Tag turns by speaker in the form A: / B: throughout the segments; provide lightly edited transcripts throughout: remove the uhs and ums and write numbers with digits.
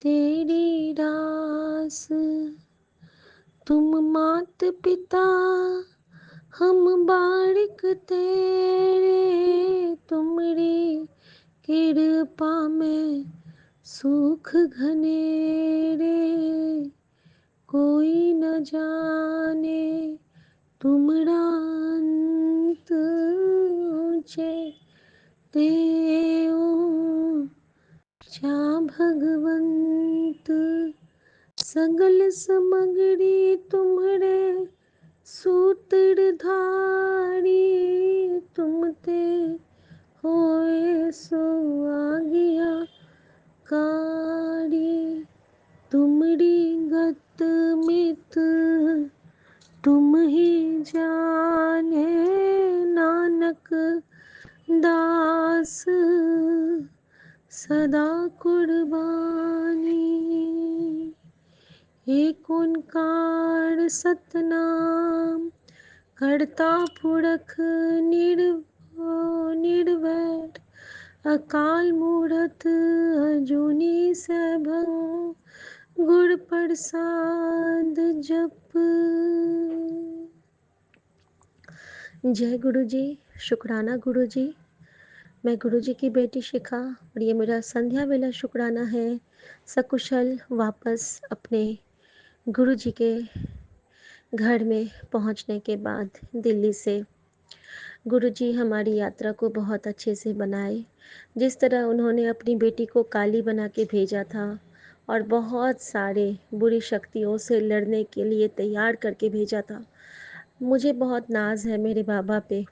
A: तेरी रास तुम मात पिता, हम बारिक तेरे, तुमरी कृपा में सुख घनेरे। कोई न जाने तुमरा अंत, ऊंचे तेओ जा भगवंत। सगल समग्री तुम्हरे सूत्रधारी, तुम ते होए सो आज्ञाकारी। तुमरी गत मित तुम ही जाने, नानक दास सदा कुर्बानी। एक ओंकार सतनाम, करता पुरख निर्वैर, अकाल मूरत अजूनी सैभं, गुर प्रसाद जप। जय गुरु जी। शुक्राना गुरु जी। मैं गुरु जी की बेटी शिखा और ये मेरा संध्या वेला शुक्राना है सकुशल वापस अपने गुरु जी के घर में पहुंचने के बाद दिल्ली से। गुरु जी हमारी यात्रा को बहुत अच्छे से बनाए। जिस तरह उन्होंने अपनी बेटी को काली बना के भेजा था और बहुत सारे बुरी शक्तियों से लड़ने के लिए तैयार करके भेजा था, मुझे बहुत नाज है मेरे बाबा पे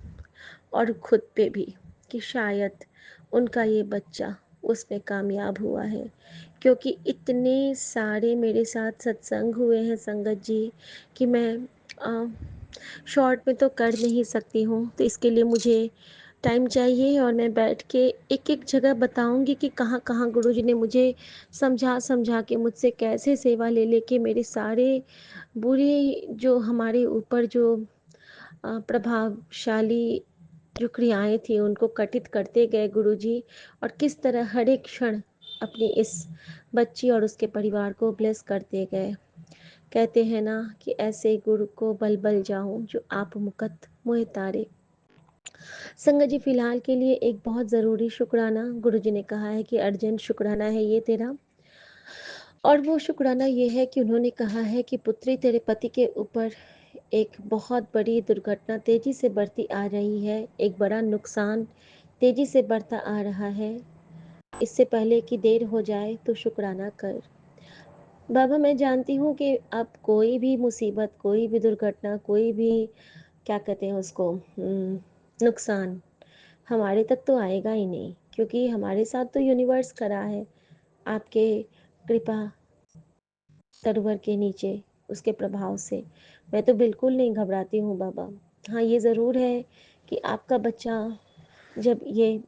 A: और खुद पे भी कि शायद उनका ये बच्चा उसमें कामयाब हुआ है, क्योंकि इतने सारे मेरे साथ सत्संग हुए हैं संगत जी कि मैं शॉर्ट में तो कर नहीं सकती हूँ। तो इसके लिए मुझे टाइम चाहिए और मैं बैठ के एक एक जगह बताऊंगी कि कहाँ कहाँ गुरु जी ने मुझे समझा समझा के मुझसे कैसे सेवा ले लेके मेरे सारे बुरे जो हमारे ऊपर जो प्रभावशाली जो क्रियाएं थी उनको कटित करते गए गुरुजी, और किस तरह हर एक क्षण अपनी इस बच्ची और उसके परिवार को ब्लेस करते गए। कहते हैं ना कि ऐसे गुरु को बल बल जाऊं जो आप मुकत मोह तारे। संगत जी फिलहाल के लिए एक बहुत ज़रूरी शुक्राना गुरु जी ने कहा है कि अर्जेंट शुक्राना है ये तेरा, और वो शुक्राना ये है कि उन्होंने कहा है कि पुत्री तेरे पति के ऊपर एक बहुत बड़ी दुर्घटना तेजी से बढ़ती आ रही है, एक बड़ा नुकसान तेजी से बढ़ता आ रहा है। इससे पहले कि देर हो जाए तो शुक्राना कर। बाबा मैं जानती हूँ कि अब कोई भी मुसीबत, कोई भी दुर्घटना, कोई भी क्या कहते हैं उसको नुकसान हमारे तक तो आएगा ही नहीं, क्योंकि हमारे साथ तो यूनिवर्स करा है आपके कृपा तरुवर के नीचे, उसके प्रभाव से। मैं तो बिल्कुल नहीं घबराती हूँ बाबा। हाँ ये ज़रूर है कि आपका बच्चा जब ये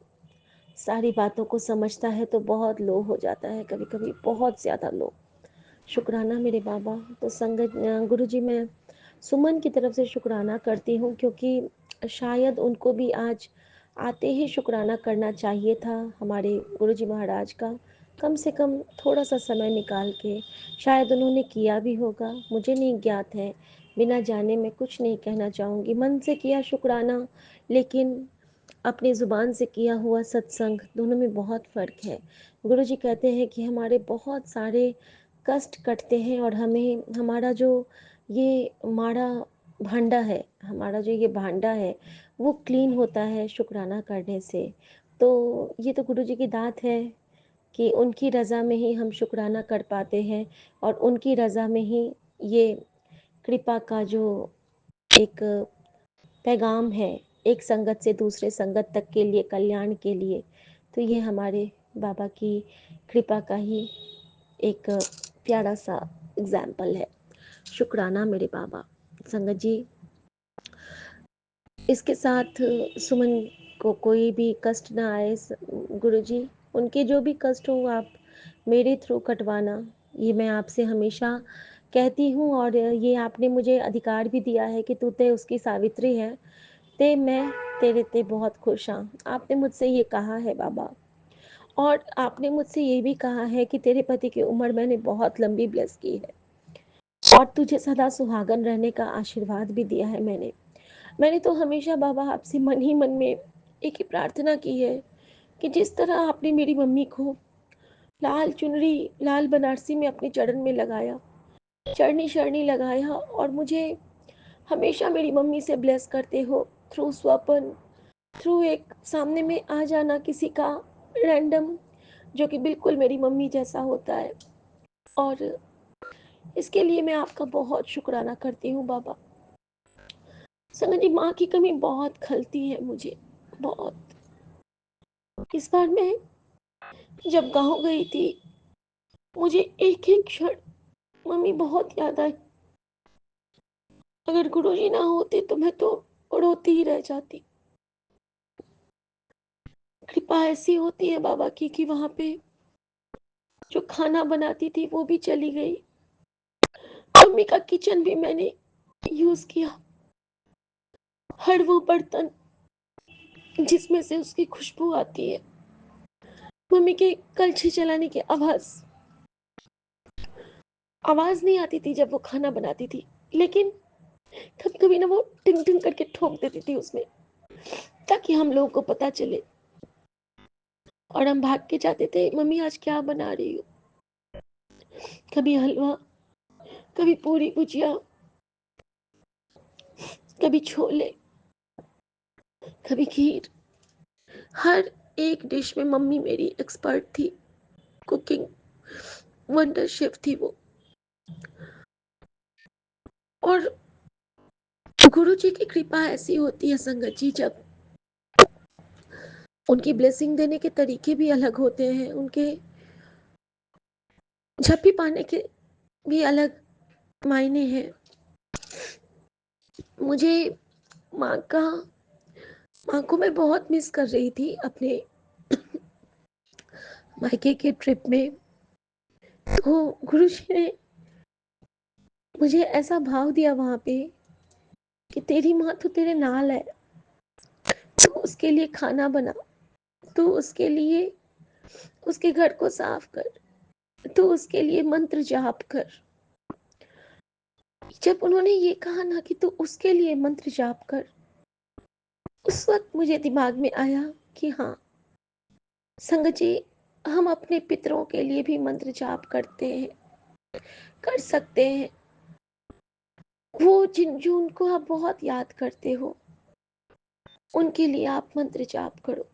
A: सारी बातों को समझता है तो बहुत लो हो जाता है, कभी कभी बहुत ज़्यादा लो। शुक्राना मेरे बाबा। तो संगत गुरु जी मैं सुमन की तरफ से शुक्राना करती हूँ, क्योंकि शायद उनको भी आज आते ही शुक्राना करना चाहिए था हमारे गुरु जी महाराज का। कम से कम थोड़ा सा समय निकाल के शायद उन्होंने किया भी होगा, मुझे नहीं ज्ञात है। बिना जाने मैं कुछ नहीं कहना चाहूँगी। मन से किया शुक्राना, लेकिन अपनी ज़ुबान से किया हुआ सत्संग, दोनों में बहुत फ़र्क है। गुरु जी कहते हैं कि हमारे बहुत सारे कष्ट कटते हैं और हमें हमारा जो ये माड़ा भांडा है, हमारा जो ये भांडा है वो क्लीन होता है शुक्राना करने से। तो ये तो गुरु जी की दात है कि उनकी रज़ा में ही हम शुक्राना कर पाते हैं, और उनकी रज़ा में ही ये कृपा का जो एक पैगाम है एक संगत से दूसरे संगत तक के लिए, कल्याण के लिए, तो ये हमारे बाबा की कृपा का ही एक प्यारा सा एग्जाम्पल है। शुक्राना मेरे बाबा। संगत जी इसके साथ सुमन को कोई भी कष्ट ना आए गुरु जी, उनके जो भी कष्ट हो आप मेरे थ्रू कटवाना, ये मैं आपसे हमेशा कहती हूँ। और ये आपने मुझे अधिकार भी दिया है कि तू ते उसकी सावित्री है, ते मैं तेरे ते बहुत खुश हाँ, आपने मुझसे ये कहा है बाबा। और आपने मुझसे ये भी कहा है कि तेरे पति की उम्र मैंने बहुत लंबी ब्लेस की है और तुझे सदा सुहागन रहने का आशीर्वाद भी दिया है मैंने। मैंने तो हमेशा बाबा आपसे मन ही मन में एक ही प्रार्थना की है कि जिस तरह आपने मेरी मम्मी को लाल चुनरी, लाल बनारसी में अपने चरण में लगाया, चरनी शरणी लगाया और मुझे हमेशा मेरी मम्मी से ब्लेस करते हो थ्रू स्वपन, थ्रू एक सामने में आ जाना किसी का रैंडम, जो कि बिल्कुल मेरी मम्मी जैसा होता है। और इसके लिए मैं आपका बहुत शुक्राना करती हूँ बाबा। संगत जी, माँ की कमी बहुत खलती है मुझे, बहुत। इस बार मैं जब गाँव गई थी, मुझे एक एक क्षण मम्मी बहुत याद आई। अगर गुरुजी ना होते तो मैं तो रोती ही रह जाती। कृपा ऐसी होती है बाबा की कि वहां पे जो खाना बनाती थी वो भी चली गई। मम्मी का किचन भी मैंने यूज किया, हर वो बर्तन जिसमें से उसकी खुशबू आती है, मम्मी के कलछी चलाने की आवाज आवाज नहीं आती थी जब वो खाना बनाती थी, लेकिन कभी कभी ना वो टिंग टिंग करके ठोक देती थी उसमें, ताकि हम लोगों को पता चले। और हम भाग के जाते थे, मम्मी आज क्या बना रही हो। कभी हलवा, कभी पूरी भुजिया, कभी छोले, कभी खीर। हर एक डिश में मम्मी मेरी एक्सपर्ट थी, कुकिंग वंडर शेफ थी वो। और गुरु जी की कृपा ऐसी होती है संगत जी, जब उनकी ब्लेसिंग देने के तरीके भी अलग होते हैं, उनके झप्पी पाने के भी अलग मायने हैं। मुझे माँ का माँ को मैं बहुत मिस कर रही थी अपने मायके के ट्रिप में। तो गुरु जी ने मुझे ऐसा भाव दिया वहां पे कि तेरी माँ तो तेरे नाल है, तो उसके लिए खाना बना, तो उसके लिए उसके घर को साफ कर, तो उसके लिए मंत्र जाप कर। जब उन्होंने ये कहा ना कि तू उसके लिए मंत्र जाप कर, उस वक्त मुझे दिमाग में आया कि हाँ संगत जी, हम अपने पितरों के लिए भी मंत्र जाप करते हैं, कर सकते हैं। वो जिन जो उनको आप बहुत याद करते हो, उनके लिए आप मंत्र जाप करो।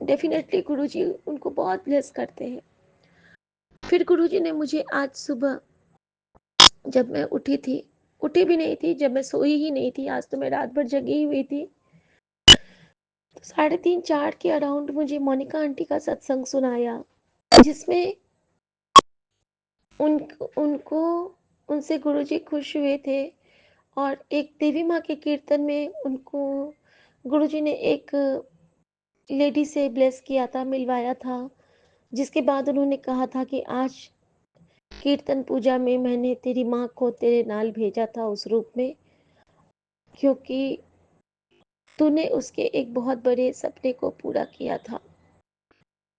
A: डेफिनेटली गुरुजी उनको बहुत ब्लेस करते हैं। फिर गुरुजी ने मुझे आज सुबह, जब मैं उठी भी नहीं थी, जब मैं सोई ही नहीं थी, आज तो मैं रात भर जगी हुई थी, तो 3:30-4 के अराउंड मुझे मोनिका आंटी का सत्संग सुनाया, जिसमें उन उनको उनसे गुरुजी खुश हुए थे। और एक देवी माँ के कीर्तन में उनको गुरुजी ने एक लेडी से ब्लेस किया था, मिलवाया था, जिसके बाद उन्होंने कहा था कि आज कीर्तन पूजा में मैंने तेरी माँ को तेरे नाल भेजा था उस रूप में, क्योंकि तूने उसके एक बहुत बड़े सपने को पूरा किया था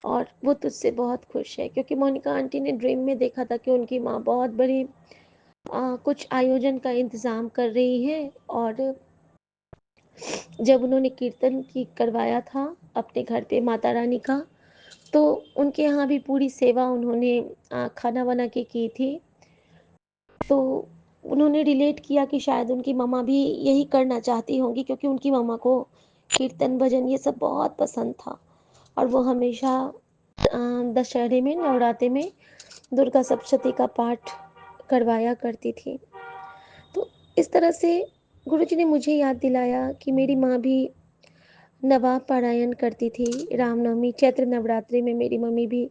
A: और वो तुझसे बहुत खुश है। क्योंकि मोनिका आंटी ने ड्रीम में देखा था कि उनकी माँ बहुत बड़ी कुछ आयोजन का इंतज़ाम कर रही है। और जब उन्होंने कीर्तन की करवाया था अपने घर पे माता रानी का, तो उनके यहाँ भी पूरी सेवा उन्होंने खाना बना के की थी। तो उन्होंने रिलेट किया कि शायद उनकी मम्मा भी यही करना चाहती होंगी, क्योंकि उनकी मम्मा को कीर्तन भजन ये सब बहुत पसंद था। और वो हमेशा दशहरे में, नवरात्रे में दुर्गा सप्तशती का पाठ करवाया करती थी। तो इस तरह से गुरुजी ने मुझे याद दिलाया कि मेरी माँ भी नवाब पारायण करती थी। रामनवमी चैत्र नवरात्रि में मेरी मम्मी भी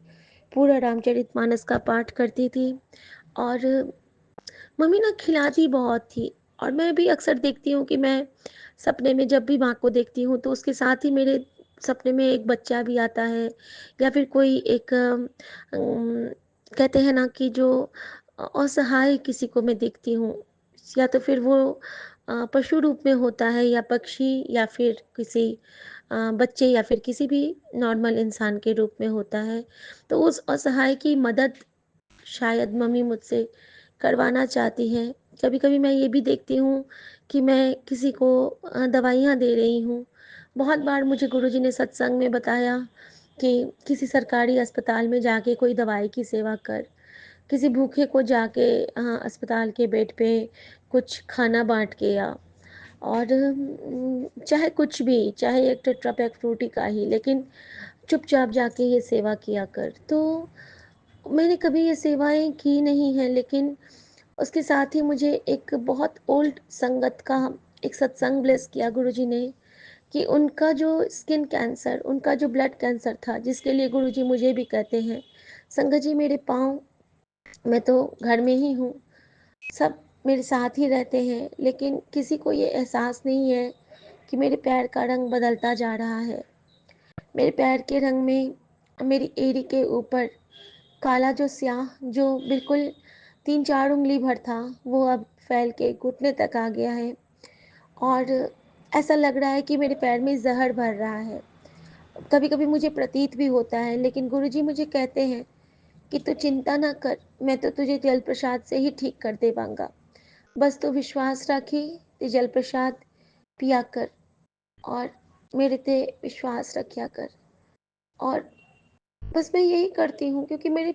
A: पूरा रामचरितमानस का पाठ करती थी। और मम्मी ना खिलाती बहुत थी। और मैं भी अक्सर देखती हूँ कि मैं सपने में जब भी माँ को देखती हूँ तो उसके साथ ही मेरे सपने में एक बच्चा भी आता है, या फिर कोई एक कहते हैं ना कि जो असहाय किसी को मैं देखती हूँ, या तो फिर वो पशु रूप में होता है, या पक्षी, या फिर किसी बच्चे या फिर किसी भी नॉर्मल इंसान के रूप में होता है, तो उस असहाय की मदद शायद मम्मी मुझसे करवाना चाहती हैं। कभी-कभी मैं ये भी देखती हूँ कि मैं किसी को दवाइयाँ दे रही हूँ। बहुत बार मुझे गुरुजी ने सत्संग में बताया कि किसी सरकारी अस्पताल में जाके कोई दवाई की सेवा कर, किसी भूखे को जाके अस्पताल के बेड पे कुछ खाना बाँट के आ। और चाहे कुछ भी, चाहे एक टेट्रा पैक फ्रूटी का ही, लेकिन चुपचाप जाके ये सेवा किया कर। तो मैंने कभी ये सेवाएँ की नहीं हैं, लेकिन उसके साथ ही मुझे एक बहुत ओल्ड संगत का एक सत्संग ब्लेस किया गुरुजी ने कि उनका जो स्किन कैंसर, उनका जो ब्लड कैंसर था, जिसके लिए गुरुजी मुझे भी कहते हैं, संगत जी मेरे पाँव, मैं तो घर में ही हूँ, सब मेरे साथ ही रहते हैं, लेकिन किसी को ये एहसास नहीं है कि मेरे पैर का रंग बदलता जा रहा है। मेरे पैर के रंग में मेरी एड़ी के ऊपर काला जो स्याह जो बिल्कुल 3-4 उँगली भर था, वो अब फैल के घुटने तक आ गया है और ऐसा लग रहा है कि मेरे पैर में ज़हर भर रहा है। कभी-कभी मुझे प्रतीत भी होता है, लेकिन गुरुजी मुझे कहते हैं कि तू चिंता ना कर, मैं तो तुझे जल प्रसाद से ही ठीक कर देवांगा। बस तू विश्वास रखी ते जल प्रसाद पिया कर और मेरे ते विश्वास रखा कर। और बस मैं यही करती हूँ, क्योंकि मेरे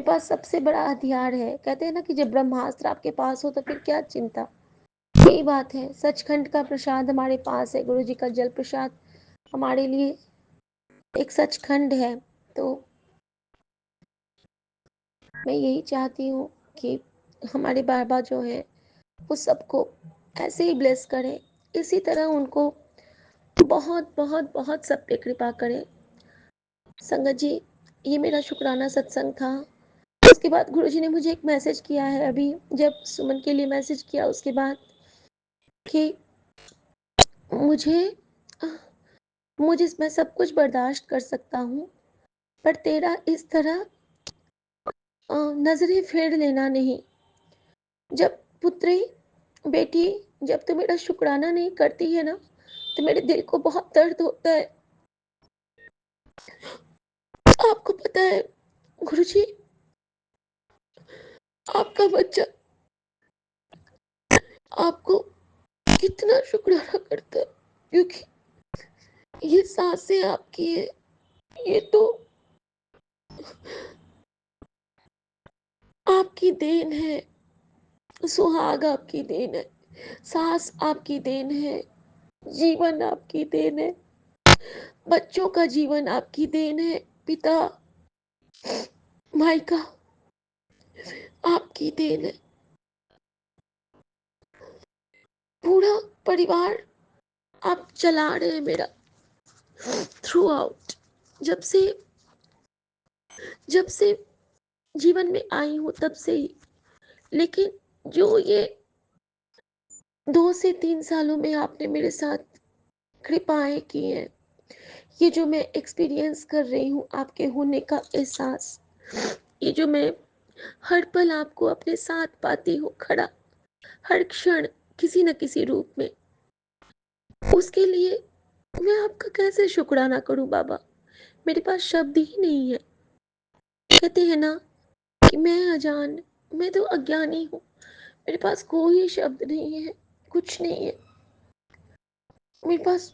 A: पास सबसे बड़ा हथियार है। कहते हैं ना कि जब ब्रह्मास्त्र आपके पास हो तो फिर क्या चिंता। यही बात है, सचखंड का प्रसाद हमारे पास है, गुरु जी का जल प्रसाद हमारे लिए एक सचखंड है। तो मैं यही चाहती हूँ कि हमारे बाबा जो हैं वो सबको ऐसे ही ब्लेस करें, इसी तरह उनको बहुत बहुत बहुत सब पे कृपा करें। संगत जी, ये मेरा शुक्राना सत्संग था। उसके बाद गुरुजी ने मुझे एक मैसेज किया है अभी, जब सुमन के लिए मैसेज किया उसके बाद, कि मुझे मुझे मैं सब कुछ बर्दाश्त कर सकता हूँ, पर तेरा इस तरह नजरें फेर लेना नहीं। जब पुत्री बेटी, जब तू मेरा शुक्राना नहीं करती है ना, तो मेरे दिल को बहुत दर्द होता है। आपको पता है गुरुजी, आपका बच्चा आपको कितना शुक्राना करता है, क्योंकि ये सांसें आपकी है, ये तो आपकी देन है, सुहाग आपकी देन है, सांस आपकी देन है, जीवन आपकी देन है, बच्चों का जीवन आपकी देन है, पिता मायका आपकी देन है, पूरा परिवार आप चला रहे हैं मेरा थ्रू आउट। जब से जब से जीवन में आई हूँ तब से ही, लेकिन जो ये 2 से 3 सालों में आपने मेरे साथ कृपाएं की हैं, ये जो मैं एक्सपीरियंस कर रही हूँ आपके होने का एहसास, ये जो मैं हर पल आपको अपने साथ पाती हूँ खड़ा, हर क्षण किसी न किसी रूप में, उसके लिए मैं आपका कैसे शुक्राना करूं बाबा। मेरे पास शब्द ही नहीं है। कहते हैं ना कि मैं अजान, मैं तो अज्ञानी हूँ, मेरे पास कोई शब्द नहीं है, कुछ नहीं है मेरे पास,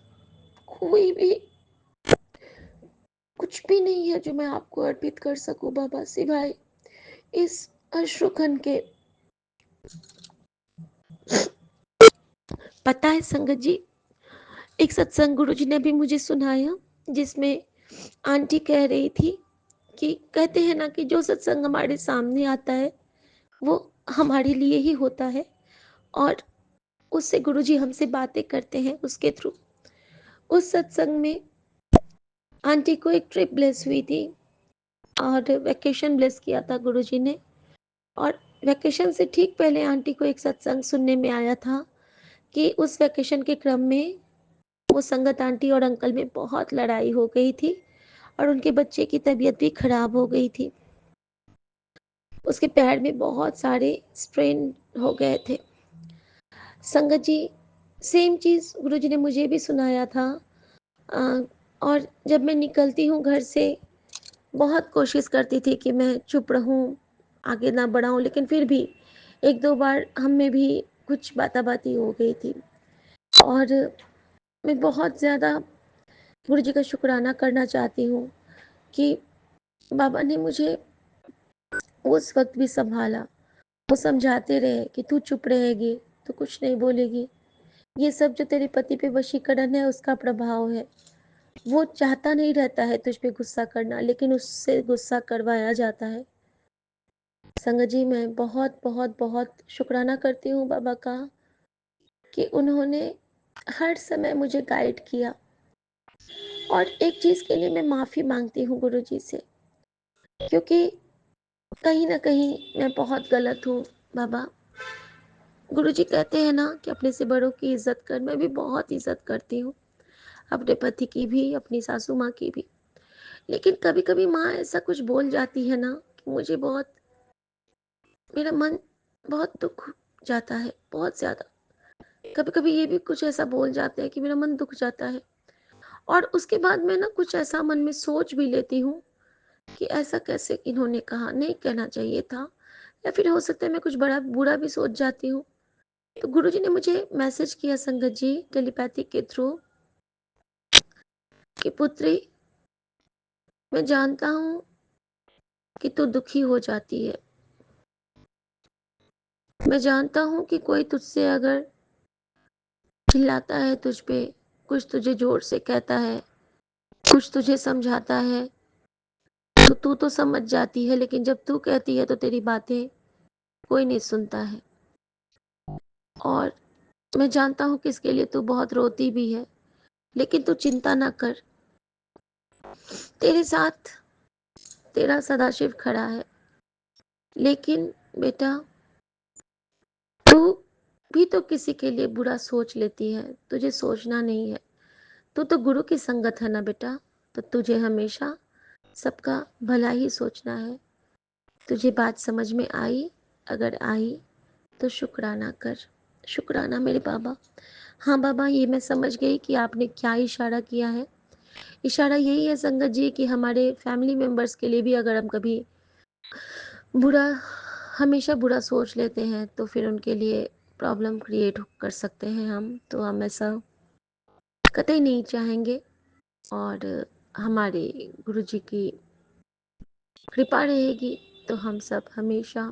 A: कोई भी कुछ भी नहीं है जो मैं आपको अर्पित कर सकूं बाबा, सिवाय इस अश्रुकण के। पता है संगत जी, एक सत्संग गुरु जी ने भी मुझे सुनाया, जिसमें आंटी कह रही थी कि कहते हैं ना कि जो सत्संग हमारे सामने आता है वो हमारे लिए ही होता है, और उससे गुरुजी हमसे बातें करते हैं उसके थ्रू। उस सत्संग में आंटी को एक ट्रिप ब्लेस हुई थी और वैकेशन ब्लेस किया था गुरुजी ने, और वैकेशन से ठीक पहले आंटी को एक सत्संग सुनने में आया था कि उस वैकेशन के क्रम में वो संगत आंटी और अंकल में बहुत लड़ाई हो गई थी और उनके बच्चे की तबीयत भी खराब हो गई थी। उसके पैर में बहुत सारे स्ट्रेन हो गए थे। संगत जी, सेम चीज़ गुरुजी ने मुझे भी सुनाया था। अ, और जब मैं निकलती हूँ घर से, बहुत कोशिश करती थी कि मैं चुप रहूँ, आगे ना बढ़ाऊँ, लेकिन फिर भी 1-2 बार हम में भी कुछ बाता-बाती हो गई थी। और मैं बहुत ज़्यादा गुरुजी का शुक्राना करना चाहती हूँ कि बाबा ने मुझे उस वक़्त भी सँभाला। वो समझाते रहे कि तू चुप रहेगी तो कुछ नहीं बोलेगी। ये सब जो तेरे पति पे वशीकरण है उसका प्रभाव है। वो चाहता नहीं रहता है तुझ पे गुस्सा करना, लेकिन उससे गुस्सा करवाया जाता है। संगत जी, मैं बहुत बहुत बहुत शुक्राना करती हूँ बाबा का कि उन्होंने हर समय मुझे गाइड किया। और एक चीज़ के लिए मैं माफ़ी मांगती हूँ गुरुजी से, क्योंकि कहीं ना कहीं मैं बहुत गलत हूँ बाबा। गुरुजी कहते हैं ना कि अपने से बड़ों की इज्जत कर। मैं भी बहुत इज्जत करती हूँ, अपने पति की भी, अपनी सासू माँ की भी। लेकिन कभी कभी माँ ऐसा कुछ बोल जाती है ना कि मुझे बहुत, मेरा मन बहुत दुख जाता है, बहुत ज़्यादा। कभी कभी ये भी कुछ ऐसा बोल जाते हैं कि मेरा मन दुख जाता है। और उसके बाद मैं ना कुछ ऐसा मन में सोच भी लेती हूँ कि ऐसा कैसे इन्होंने कहा, नहीं कहना चाहिए था। या फिर हो सकता है मैं कुछ बड़ा बुरा भी सोच जाती हूँ। तो गुरुजी ने मुझे मैसेज किया संगत जी, टेलीपैथी के थ्रू, कि पुत्री, मैं जानता हूँ कि तू दुखी हो जाती है। मैं जानता हूँ कि कोई तुझसे अगर चिल्लाता है तुझ पे, कुछ तुझे जोर से कहता है, कुछ तुझे समझाता है, तो तू तो समझ जाती है, लेकिन जब तू कहती है तो तेरी बातें कोई नहीं सुनता है। और मैं जानता हूँ कि इसके लिए तू बहुत रोती भी है, लेकिन तू चिंता ना कर, तेरे साथ तेरा सदाशिव खड़ा है। लेकिन बेटा, तू भी तो किसी के लिए बुरा सोच लेती है, तुझे सोचना नहीं है। तू तो गुरु की संगत है ना बेटा, तो तुझे हमेशा सबका भला ही सोचना है। तुझे बात समझ में आई? अगर आई तो शुक्राना कर। शुक्राना मेरे बाबा। हाँ बाबा, ये मैं समझ गई कि आपने क्या इशारा किया है। इशारा यही है संगत जी कि हमारे फैमिली मेंबर्स के लिए भी अगर हम कभी बुरा, हमेशा बुरा सोच लेते हैं तो फिर उनके लिए प्रॉब्लम क्रिएट कर सकते हैं हम। तो हम ऐसा कतई नहीं चाहेंगे। और हमारे गुरुजी की कृपा रहेगी तो हम सब हमेशा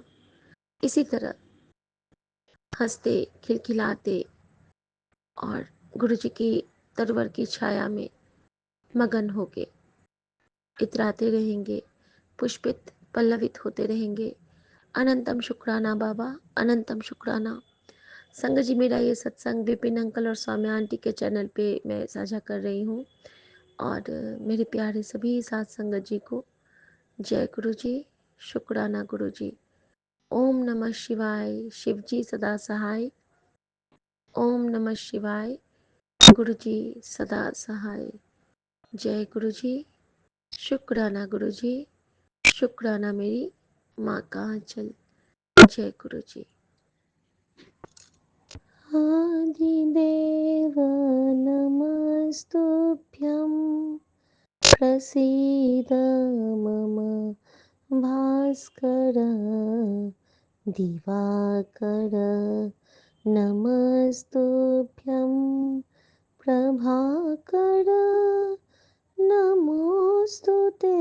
A: इसी तरह हंसते खिलखिलाते और गुरुजी की तरवर की छाया में मगन होके इतराते रहेंगे, पुष्पित पल्लवित होते रहेंगे। अनंतम शुक्राना बाबा, अनंतम शुक्राना। संगत जी, मेरा ये सत्संग विपिन अंकल और सौम्या आंटी के चैनल पे मैं साझा कर रही हूँ। और मेरे प्यारे सभी साथ संगत जी को जय गुरु जी, शुक्राना गुरु जी। ओम नमः शिवाय, शिव जी सदा सहाय। ओम नमः शिवाय, गुरु जी सदा सहाय। जय गुरु जी, शुक्राना गुरु जी, शुक्राना मेरी माँ का आंचल। जय गुरु जी। आदिदेव नमस्तुभ्यं, प्रसीद मम भास्कर, दिवाकर नमस्तुभ्यं, प्रभाकर नमोस्तुते।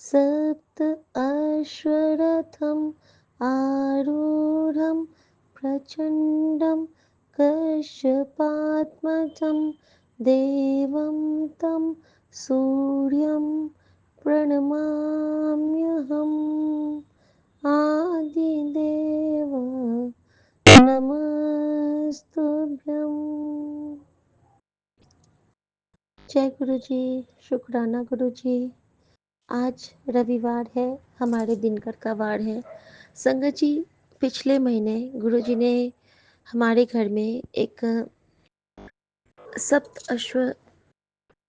A: सप्त अश्वरथम् आरूढं प्रचण्डं कश्यपात्मजं देवं तं सूर्यं प्रणमाम्यहम्। आदिदेव नमस्तुभ्यं। जय गुरु जी, शुक्राना गुरु जी। आज रविवार है, हमारे दिनकर का वार है। संगत जी, पिछले महीने गुरु जी ने हमारे घर में एक सप्त अश्व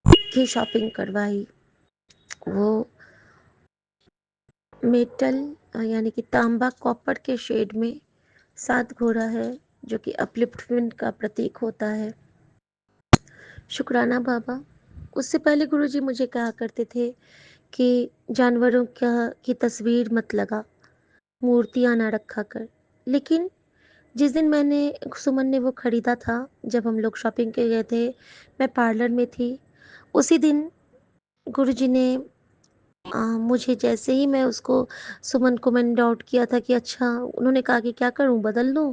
A: की शॉपिंग करवाई। वो मेटल यानी कि तांबा कॉपर के शेड में 7 घोड़ा है। जो कि अपलिफ्टमेंट का प्रतीक होता है। शुक्राना बाबा। उससे पहले गुरुजी मुझे कहा करते थे कि जानवरों की तस्वीर मत लगा, मूर्तियाँ ना रखा कर। लेकिन जिस दिन सुमन ने वो खरीदा था, जब हम लोग शॉपिंग के गए थे, मैं पार्लर में थी, उसी दिन गुरुजी ने मुझे, जैसे ही मैं उसको सुमन को मैंने डाउट किया था कि अच्छा, उन्होंने कहा कि क्या करूं, बदल दूं?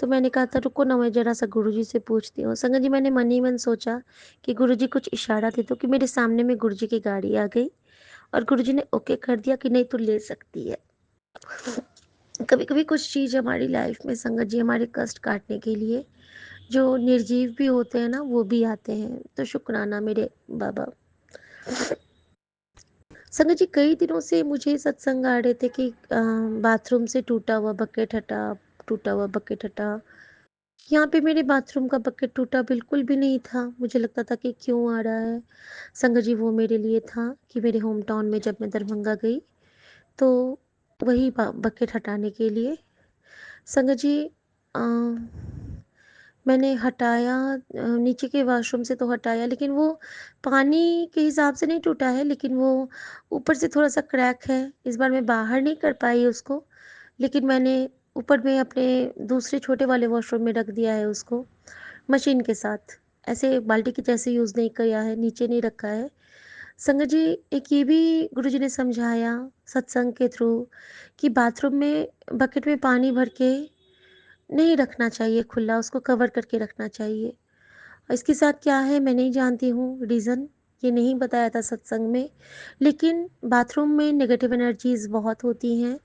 A: तो मैंने कहा था रुको ना, मैं जरा सा गुरुजी से पूछती हूँ। संगत जी, मैंने मन ही मन सोचा कि गुरुजी कुछ इशारा दे दो, कि मेरे सामने में गुरुजी की गाड़ी आ गई और गुरुजी ने ओके कर दिया कि नहीं, तू ले सकती है। कभी कभी कुछ चीज़ हमारी लाइफ में संगत जी, हमारे कष्ट काटने के लिए, जो निर्जीव भी होते हैं ना, वो भी आते हैं। तो शुक्राना मेरे बाबा। संगत जी, कई दिनों से मुझे सत्संग आ रहे थे कि बाथरूम से टूटा हुआ बकेट हटा, टूटा हुआ बकेट हटा। यहाँ पे मेरे बाथरूम का बकेट टूटा बिल्कुल भी नहीं था। मुझे लगता था कि क्यों आ रहा है। संगत जी, वो मेरे लिए था कि मेरे होम टाउन में जब मैं दरभंगा गई, तो वही बकेट हटाने के लिए संगत जी, अ, मैंने हटाया, नीचे के वॉशरूम से तो हटाया, लेकिन वो पानी के हिसाब से नहीं टूटा है, लेकिन वो ऊपर से थोड़ा सा क्रैक है। इस बार मैं बाहर नहीं कर पाई उसको, लेकिन मैंने ऊपर में अपने दूसरे छोटे वाले वॉशरूम में रख दिया है उसको, मशीन के साथ। ऐसे बाल्टी की जैसे यूज़ नहीं किया है, नीचे नहीं रखा है। संगत जी, एक ये भी गुरुजी ने समझाया सत्संग के थ्रू, कि बाथरूम में बकेट में पानी भर के नहीं रखना चाहिए खुला, उसको कवर करके रखना चाहिए। इसके साथ क्या है मैं नहीं जानती हूँ, रीज़न ये नहीं बताया था सत्संग में, लेकिन बाथरूम में नेगेटिव एनर्जीज़ बहुत होती हैं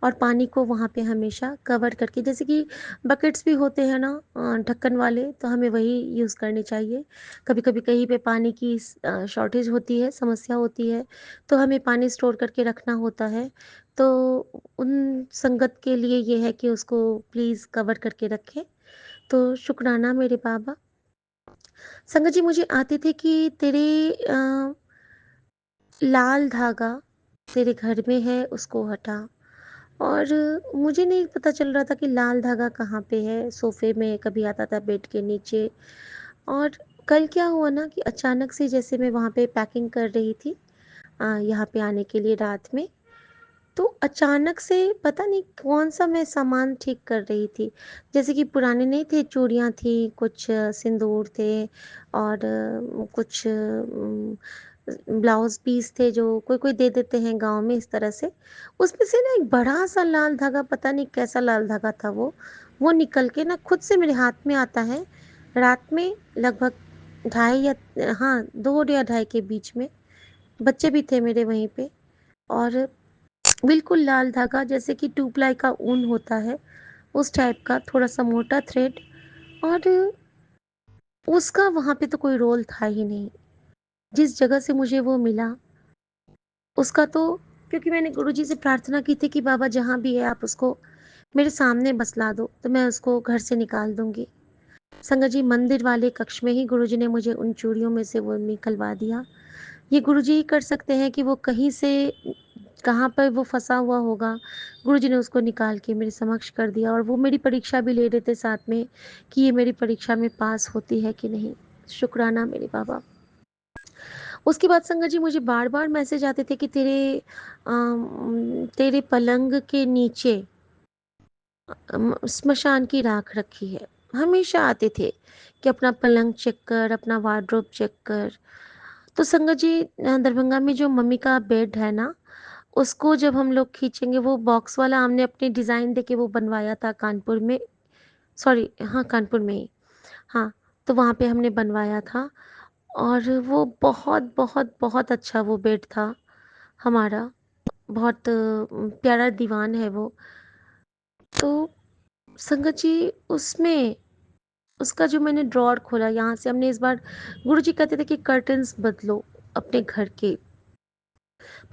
A: और पानी को वहाँ पे हमेशा कवर करके, जैसे कि बकेट्स भी होते हैं ना ढक्कन वाले, तो हमें वही यूज़ करने चाहिए। कभी कभी कहीं पे पानी की शॉर्टेज होती है, समस्या होती है, तो हमें पानी स्टोर करके रखना होता है। तो उन संगत के लिए ये है कि उसको प्लीज़ कवर करके रखें। तो शुक्राना मेरे बाबा। संगत जी, मुझे आते थे कि तेरे लाल धागा तेरे घर में है, उसको हटा। और मुझे नहीं पता चल रहा था कि लाल धागा कहाँ पे है। सोफे में कभी आता था, बेड के नीचे। और कल क्या हुआ ना कि अचानक से, जैसे मैं वहाँ पे पैकिंग कर रही थी यहाँ पे आने के लिए रात में, तो अचानक से पता नहीं कौन सा मैं सामान ठीक कर रही थी, जैसे कि पुराने नहीं थे, चूड़ियाँ थी, कुछ सिंदूर थे, और कुछ ब्लाउज पीस थे जो कोई कोई दे देते हैं गांव में, इस तरह से। उसमें से ना एक बड़ा सा लाल धागा, पता नहीं कैसा लाल धागा था वो निकल के ना खुद से मेरे हाथ में आता है रात में, लगभग ढाई या, हाँ, 2 या ढाई के बीच में। बच्चे भी थे मेरे वहीं पे, और बिल्कुल लाल धागा, जैसे कि टू प्लाई का ऊन होता है, उस टाइप का, थोड़ा सा मोटा थ्रेड। और उसका वहाँ पे तो कोई रोल था ही नहीं। जिस जगह से मुझे वो मिला, उसका तो, क्योंकि मैंने गुरुजी से प्रार्थना की थी कि बाबा जहाँ भी है आप उसको मेरे सामने बसला दो, तो मैं उसको घर से निकाल दूंगी। संगत जी, मंदिर वाले कक्ष में ही गुरुजी ने मुझे उन चूड़ियों में से वो निकलवा दिया। ये गुरुजी ही कर सकते हैं कि वो कहीं से, कहाँ पर वो फंसा हुआ होगा, गुरुजी ने उसको निकाल के मेरे समक्ष कर दिया। और वो मेरी परीक्षा भी ले रहे थे साथ में, कि ये मेरी परीक्षा में पास होती है कि नहीं। शुक्राना मेरे बाबा। उसके बाद संगत जी, मुझे बार बार मैसेज आते थे कि तेरे पलंग के नीचे स्मशान की राख रखी है। हमेशा आते थे कि अपना पलंग चेक कर, अपना वार्डरोब चेक कर। तो संगत जी, दरभंगा में जो मम्मी का बेड है ना, उसको जब हम लोग खींचेंगे, वो बॉक्स वाला हमने अपने डिज़ाइन देके वो बनवाया था कानपुर में, सॉरी, हाँ, कानपुर में ही, हाँ। तो वहाँ पे हमने बनवाया था, और वो बहुत बहुत बहुत अच्छा वो बेड था हमारा। बहुत प्यारा दीवान है वो। तो संगत जी, उसमें, उसका जो मैंने ड्रॉर खोला, यहाँ से हमने इस बार, गुरुजी कहते थे कि कर्टन्स बदलो अपने घर के,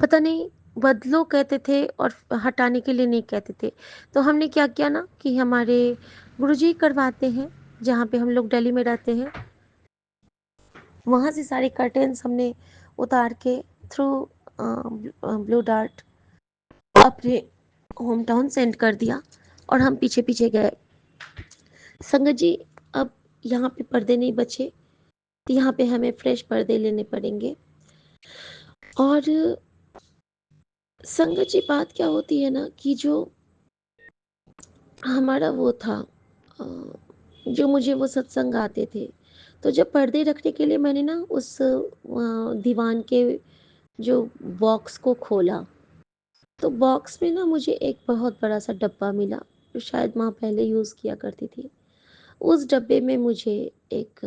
A: पता नहीं बदलो कहते थे और हटाने के लिए नहीं कहते थे। तो हमने क्या किया ना कि हमारे गुरुजी करवाते हैं, जहाँ पे हम लोग दिल्ली में रहते हैं, वहाँ से सारे कर्टन्स हमने उतार के थ्रू ब्लू डार्ट अपने होम टाउन सेंड कर दिया, और हम पीछे पीछे गए। संगत जी, अब यहाँ पे पर्दे नहीं बचे, तो यहाँ पे हमें फ्रेश पर्दे लेने पड़ेंगे। और संगत जी, बात क्या होती है ना कि जो हमारा वो था, अ, जो मुझे वो सत्संग आते थे, तो जब पर्दे रखने के लिए मैंने ना उस दीवान के जो बॉक्स को खोला, तो बॉक्स में ना मुझे एक बहुत बड़ा सा डब्बा मिला, जो शायद माँ पहले यूज़ किया करती थी। उस डब्बे में मुझे एक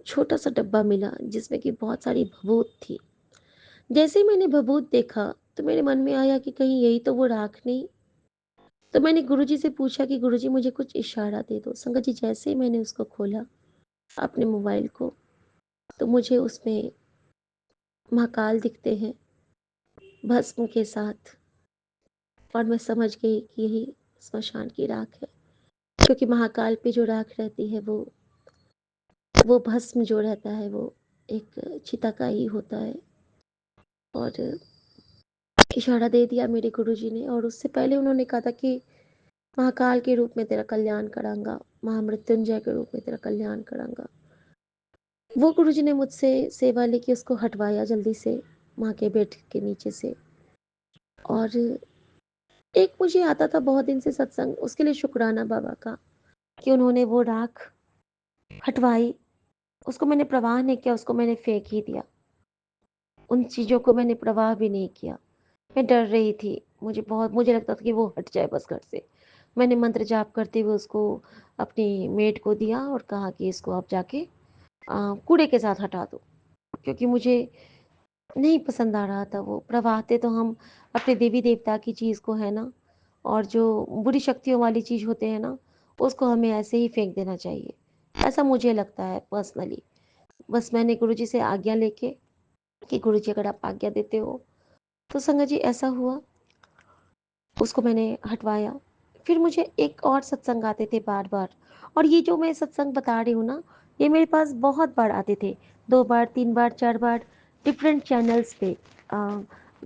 A: छोटा सा डब्बा मिला, जिसमें कि बहुत सारी भभूत थी। जैसे ही मैंने भभूत देखा, तो मेरे मन में आया कि कहीं यही तो वो राख नहीं। तो मैंने गुरुजी से पूछा कि गुरुजी, मुझे कुछ इशारा दे दो। संगत जी, जैसे ही मैंने उसको खोला, अपने मोबाइल को, तो मुझे उसमें महाकाल दिखते हैं भस्म के साथ। और मैं समझ गई कि यही स्मशान की राख है, क्योंकि महाकाल पे जो राख रहती है, वो भस्म जो रहता है, वो एक चिता का ही होता है। और इशारा दे दिया मेरे गुरुजी ने, और उससे पहले उन्होंने कहा था कि महाकाल के रूप में तेरा कल्याण करांगा, महामृत्युंजय के रूप में तेरा कल्याण करांगा। वो गुरुजी ने मुझसे सेवा लेके उसको हटवाया जल्दी से माँ के बेड के नीचे से। और एक मुझे आता था बहुत दिन से सत्संग, उसके लिए शुक्राना बाबा का कि उन्होंने वो राख हटवाई। उसको मैंने प्रवाह नहीं किया, उसको मैंने फेंक ही दिया। उन चीज़ों को मैंने प्रवाह भी नहीं किया। मैं डर रही थी, मुझे लगता था कि वो हट जाए बस घर से। मैंने मंत्र जाप करते हुए उसको अपनी मेड को दिया और कहा कि इसको आप जाके कूड़े के साथ हटा दो, क्योंकि मुझे नहीं पसंद आ रहा था वो। प्रवाहते तो हम अपने देवी देवता की चीज़ को है ना, और जो बुरी शक्तियों वाली चीज़ होते हैं ना, उसको हमें ऐसे ही फेंक देना चाहिए, ऐसा मुझे लगता है पर्सनली। बस मैंने गुरुजी से आज्ञा लेके कि गुरुजी, अगर आप आज्ञा देते हो तो संगत जी ऐसा हुआ। उसको मैंने हटवाया। फिर मुझे एक और सत्संग आते थे बार बार, और ये जो मैं सत्संग बता रही हूँ ना, ये मेरे पास बहुत बार आते थे, 2 बार 3 बार 4 बार, डिफरेंट चैनल्स पे,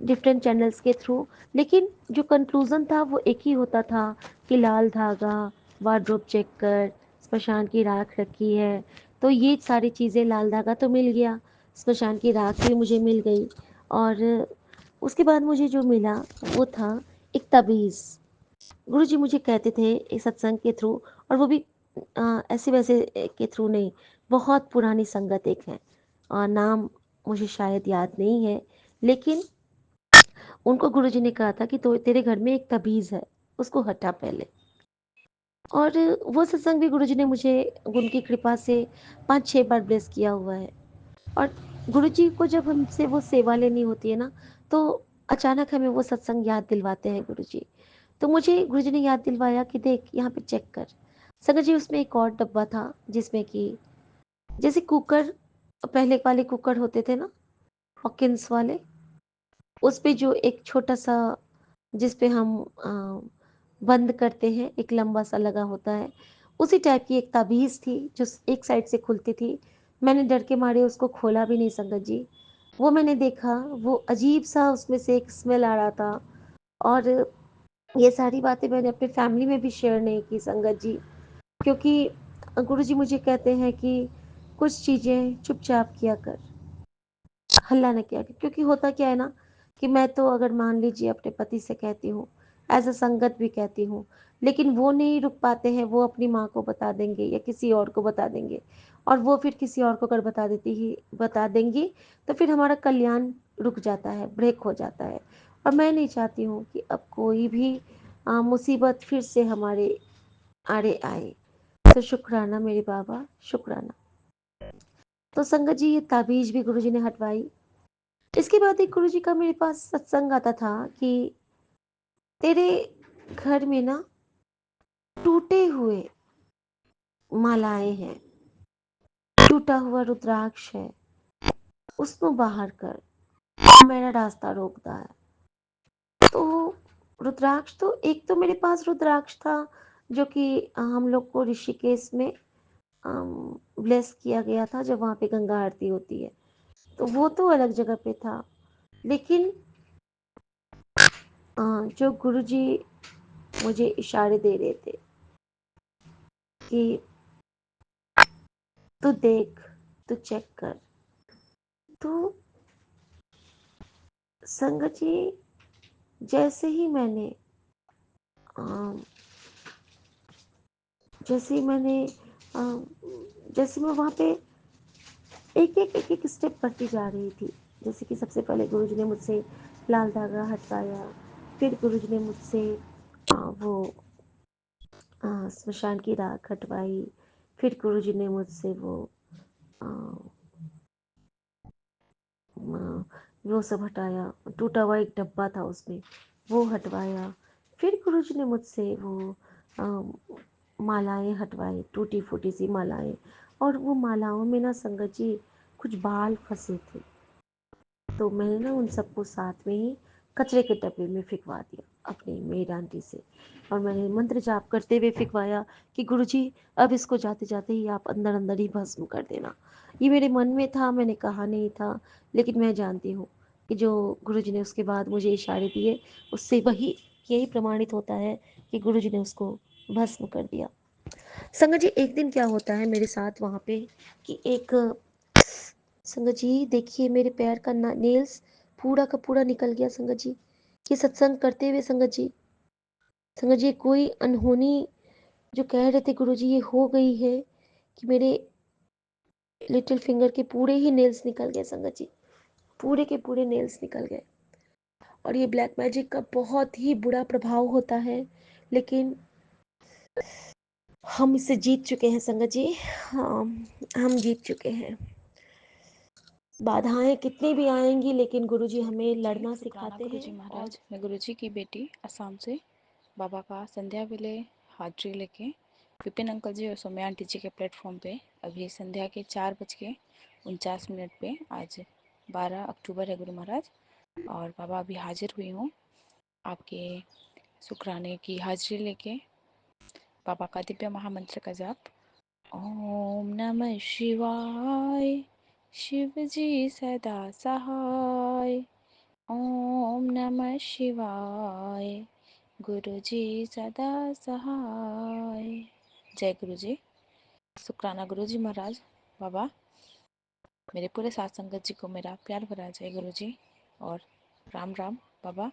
A: डिफरेंट चैनल्स के थ्रू। लेकिन जो कंक्लूज़न था वो एक ही होता था कि लाल धागा, वार्डरोब चेक कर, स्मशान की राख रखी है। तो ये सारी चीज़ें, लाल धागा तो मिल गया, स्मशान की राख भी मुझे मिल गई। और उसके बाद मुझे जो मिला वो था एक तबीज़। गुरुजी मुझे कहते थे एक सत्संग के थ्रू, और वो भी ऐसे वैसे के थ्रू नहीं, बहुत पुरानी संगत एक है, और नाम मुझे शायद याद नहीं है, लेकिन उनको गुरुजी ने कहा था कि तो तेरे घर में एक तबीज़ है, उसको हटा पहले। और वो सत्संग भी गुरुजी ने मुझे उनकी कृपा से 5-6 बार ब्लेस किया हुआ है। और गुरुजी को जब हमसे वो सेवा लेनी होती है ना, तो अचानक हमें वो सत्संग याद दिलवाते हैं गुरुजी। तो मुझे गुरुजी ने याद दिलवाया कि देख यहाँ पे चेक कर। संगत जी, उसमें एक और डब्बा था, जिसमें कि जैसे कुकर, पहले वाले कुकर होते थे ना, हॉकिंस वाले, उस पे जो एक छोटा सा, जिस पे हम बंद करते हैं, एक लंबा सा लगा होता है, उसी टाइप की एक ताबीज़ थी जो एक साइड से खुलती थी। मैंने डर के मारे उसको खोला भी नहीं संगत जी। वो मैंने देखा, वो अजीब सा उसमें से एक स्मेल आ रहा था। और ये सारी बातें मैंने अपनी फैमिली में भी शेयर नहीं की संगत जी, क्योंकि गुरुजी मुझे कहते हैं कि कुछ चीज़ें चुपचाप किया कर, हल्ला न किया कर। क्योंकि होता क्या है ना, कि मैं तो अगर मान लीजिए अपने पति से कहती हूँ, एज अ संगत भी कहती हूँ, लेकिन वो नहीं रुक पाते हैं, वो अपनी माँ को बता देंगे या किसी और को बता देंगे, और वो फिर किसी और को अगर बता देंगी, तो फिर हमारा कल्याण रुक जाता है, ब्रेक हो जाता है। और मैं नहीं चाहती हूँ कि अब कोई भी मुसीबत फिर से हमारे आड़े आए। तो शुक्राना मेरे बाबा, शुक्राना। तो संगत जी, ये ताबीज भी गुरुजी ने हटवाई। इसके बाद एक गुरुजी का मेरे पास सत्संग आता था कि तेरे घर में ना टूटे हुए मालाएं हैं, टूटा हुआ रुद्राक्ष है, उसको बाहर कर, मेरा रास्ता रोकता है। तो रुद्राक्ष, तो एक तो मेरे पास रुद्राक्ष था जो कि हम लोग को ऋषिकेश में ब्लेस किया गया था, जब वहाँ पे गंगा आरती होती है, तो वो तो अलग जगह पे था। लेकिन जो गुरुजी मुझे इशारे दे रहे थे कि तू देख, तू चेक कर। तो संगत जी, जैसे ही मैंने अम, जैसे ही मैंने अम, जैसे मैं वहाँ पे एक स्टेप करती जा रही थी। जैसे कि सबसे पहले गुरुजी ने मुझसे लाल धागा हटवाया, फिर गुरुजी ने मुझसे वो स्मशान की राख हटवाई, फिर गुरुजी ने मुझसे आ, वो सब हटाया। टूटा हुआ एक डब्बा था उसमें, वो हटवाया। फिर गुरुजी ने मुझसे वो मालाएं हटवाई, टूटी फूटी सी मालाएं। और वो मालाओं में ना संगत जी कुछ बाल फंसे थे, तो मैंने ना उन सबको साथ में ही कचरे के डब्बे में फेंकवा दिया अपनी मेड आंटी से। और मैंने मंत्र जाप करते हुए फेंकवाया कि गुरुजी अब इसको जाते जाते ही आप अंदर अंदर ही भस्म कर देना। ये मेरे मन में था, मैंने कहा नहीं था, लेकिन मैं जानती हूँ कि जो गुरुजी ने उसके बाद मुझे इशारे दिए, उससे वही यही प्रमाणित होता है कि गुरुजी ने उसको भस्म कर दिया। संगत जी, एक दिन क्या होता है मेरे साथ वहाँ पे कि एक संगत जी देखिए, मेरे पैर का नेल्स पूरा का पूरा निकल गया संगत जी। ये सत्संग करते हुए संगत जी कोई अनहोनी जो कह रहे थे गुरु जी ये हो गई है कि मेरे लिटिल फिंगर के पूरे ही नेल्स निकल गए संगत जी, पूरे के पूरे नेल्स निकल गए। और ये ब्लैक मैजिक का बहुत ही बुरा प्रभाव होता है, लेकिन हम इससे जीत चुके हैं संगत जी। हाँ, हम जीत चुके हैं। बाधाएं कितनी भी आएंगी, लेकिन गुरुजी हमें
B: जी,
A: लड़ना
B: शुक्राना
A: सिखाते
B: गुरुजी
A: हैं। और
B: महाराज। मैं गुरुजी की बेटी असम से बाबा का संध्या वेले हाजिरी लेके विपिन अंकल जी और सौम्या आंटी जी के प्लेटफॉर्म पे अभी संध्या के 4:49 पे आज 12 अक्टूबर है गुरु महाराज। और बाबा अभी हाजिर हुई हूँ आपके शुक्राने की हाजिरी लेके। बाबा का दिव्य महामंत्र का जाप। ओम नमः शिवाय, शिव जी सदा सहाय। ओम नमः शिवाय, गुरु जी सदा सहाय। जय गुरु जी। शुक्राना गुरु जी महाराज। बाबा, मेरे पूरे साथ संगत जी को मेरा प्यार भरा जय गुरु जी और राम राम। बाबा,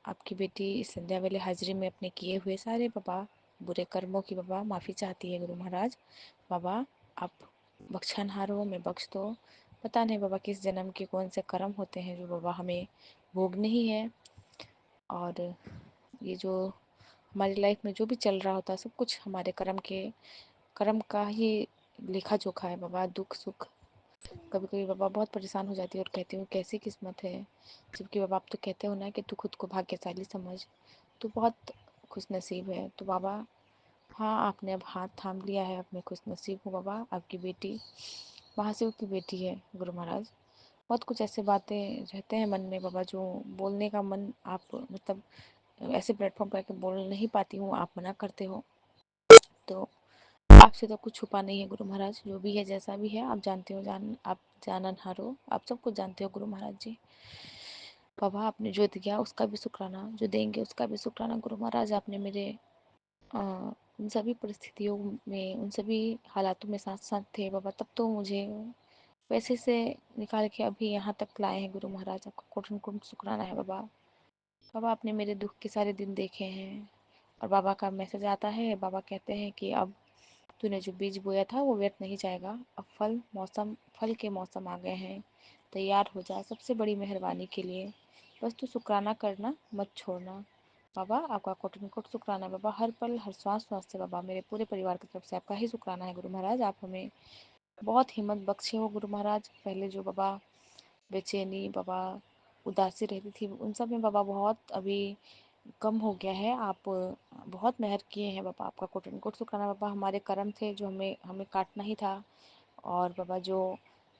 B: आपकी बेटी संध्या वाले हाजिरी में अपने किए हुए सारे बाबा बुरे कर्मों की बाबा माफ़ी चाहती है गुरु महाराज। बाबा, आप बख्शनहार हो, मैं बख्श दो। पता नहीं बाबा किस जन्म के कौन से कर्म होते हैं जो बाबा हमें भोगने ही है। और ये जो हमारी लाइफ में जो भी चल रहा होता है सब कुछ हमारे कर्म का ही लेखा जोखा है बाबा। दुख सुख, कभी कभी बाबा बहुत परेशान हो जाती है और कहती हूँ कैसी किस्मत है, जबकि बाबा आप तो कहते हो ना कि तू खुद को भाग्यशाली समझ, तू बहुत खुश नसीब है। तो बाबा, हाँ, आपने अब हाथ थाम लिया है, अब मैं खुश नसीब हूँ बाबा। आपकी बेटी महाशिव की बेटी है गुरु महाराज। बहुत कुछ ऐसे बातें रहते हैं मन में बाबा जो बोलने का मन आप मतलब ऐसे प्लेटफॉर्म पर आके बोल नहीं पाती हूँ, आप मना करते हो। तो आपसे तो कुछ छुपा नहीं है गुरु महाराज, जो भी है जैसा भी है आप जानते हो, आप जाननहार हो, आप सब कुछ जानते हो गुरु महाराज जी। बाबा, आपने जो दिया उसका भी शुक्राना, जो देंगे उसका भी शुक्राना गुरु महाराज। आपने मेरे उन सभी परिस्थितियों में, उन सभी हालातों में साथ साथ थे बाबा, तब तो मुझे वैसे से निकाल के अभी यहाँ तक लाए हैं गुरु महाराज। आपका कोटन कोटन शुक्राना है बाबा। बाबा, आपने मेरे दुख के सारे दिन देखे हैं और बाबा का मैसेज आता है, बाबा कहते हैं कि अब तूने जो बीज बोया था वो व्यर्थ नहीं जाएगा। अब फल के मौसम आ गए हैं, तैयार हो जा सबसे बड़ी मेहरबानी के लिए। बस तू शुक्राना करना मत छोड़ना। बाबा, आपका कोटि कोटि शुक्राना है बाबा। हर पल हर श्वास श्वास से बाबा मेरे पूरे परिवार की तरफ से आपका ही शुक्राना है गुरु महाराज। आप हमें बहुत हिम्मत बख्शे हो गुरु महाराज। पहले जो बाबा बेचैनी बाबा उदासी रहती थी उन सब में बाबा बहुत अभी कम हो गया है। आप बहुत मेहर किए हैं बाबा। आपका कोटि कोटि शुक्राना बाबा। हमारे कर्म थे जो हमें हमें काटना ही था। और बाबा जो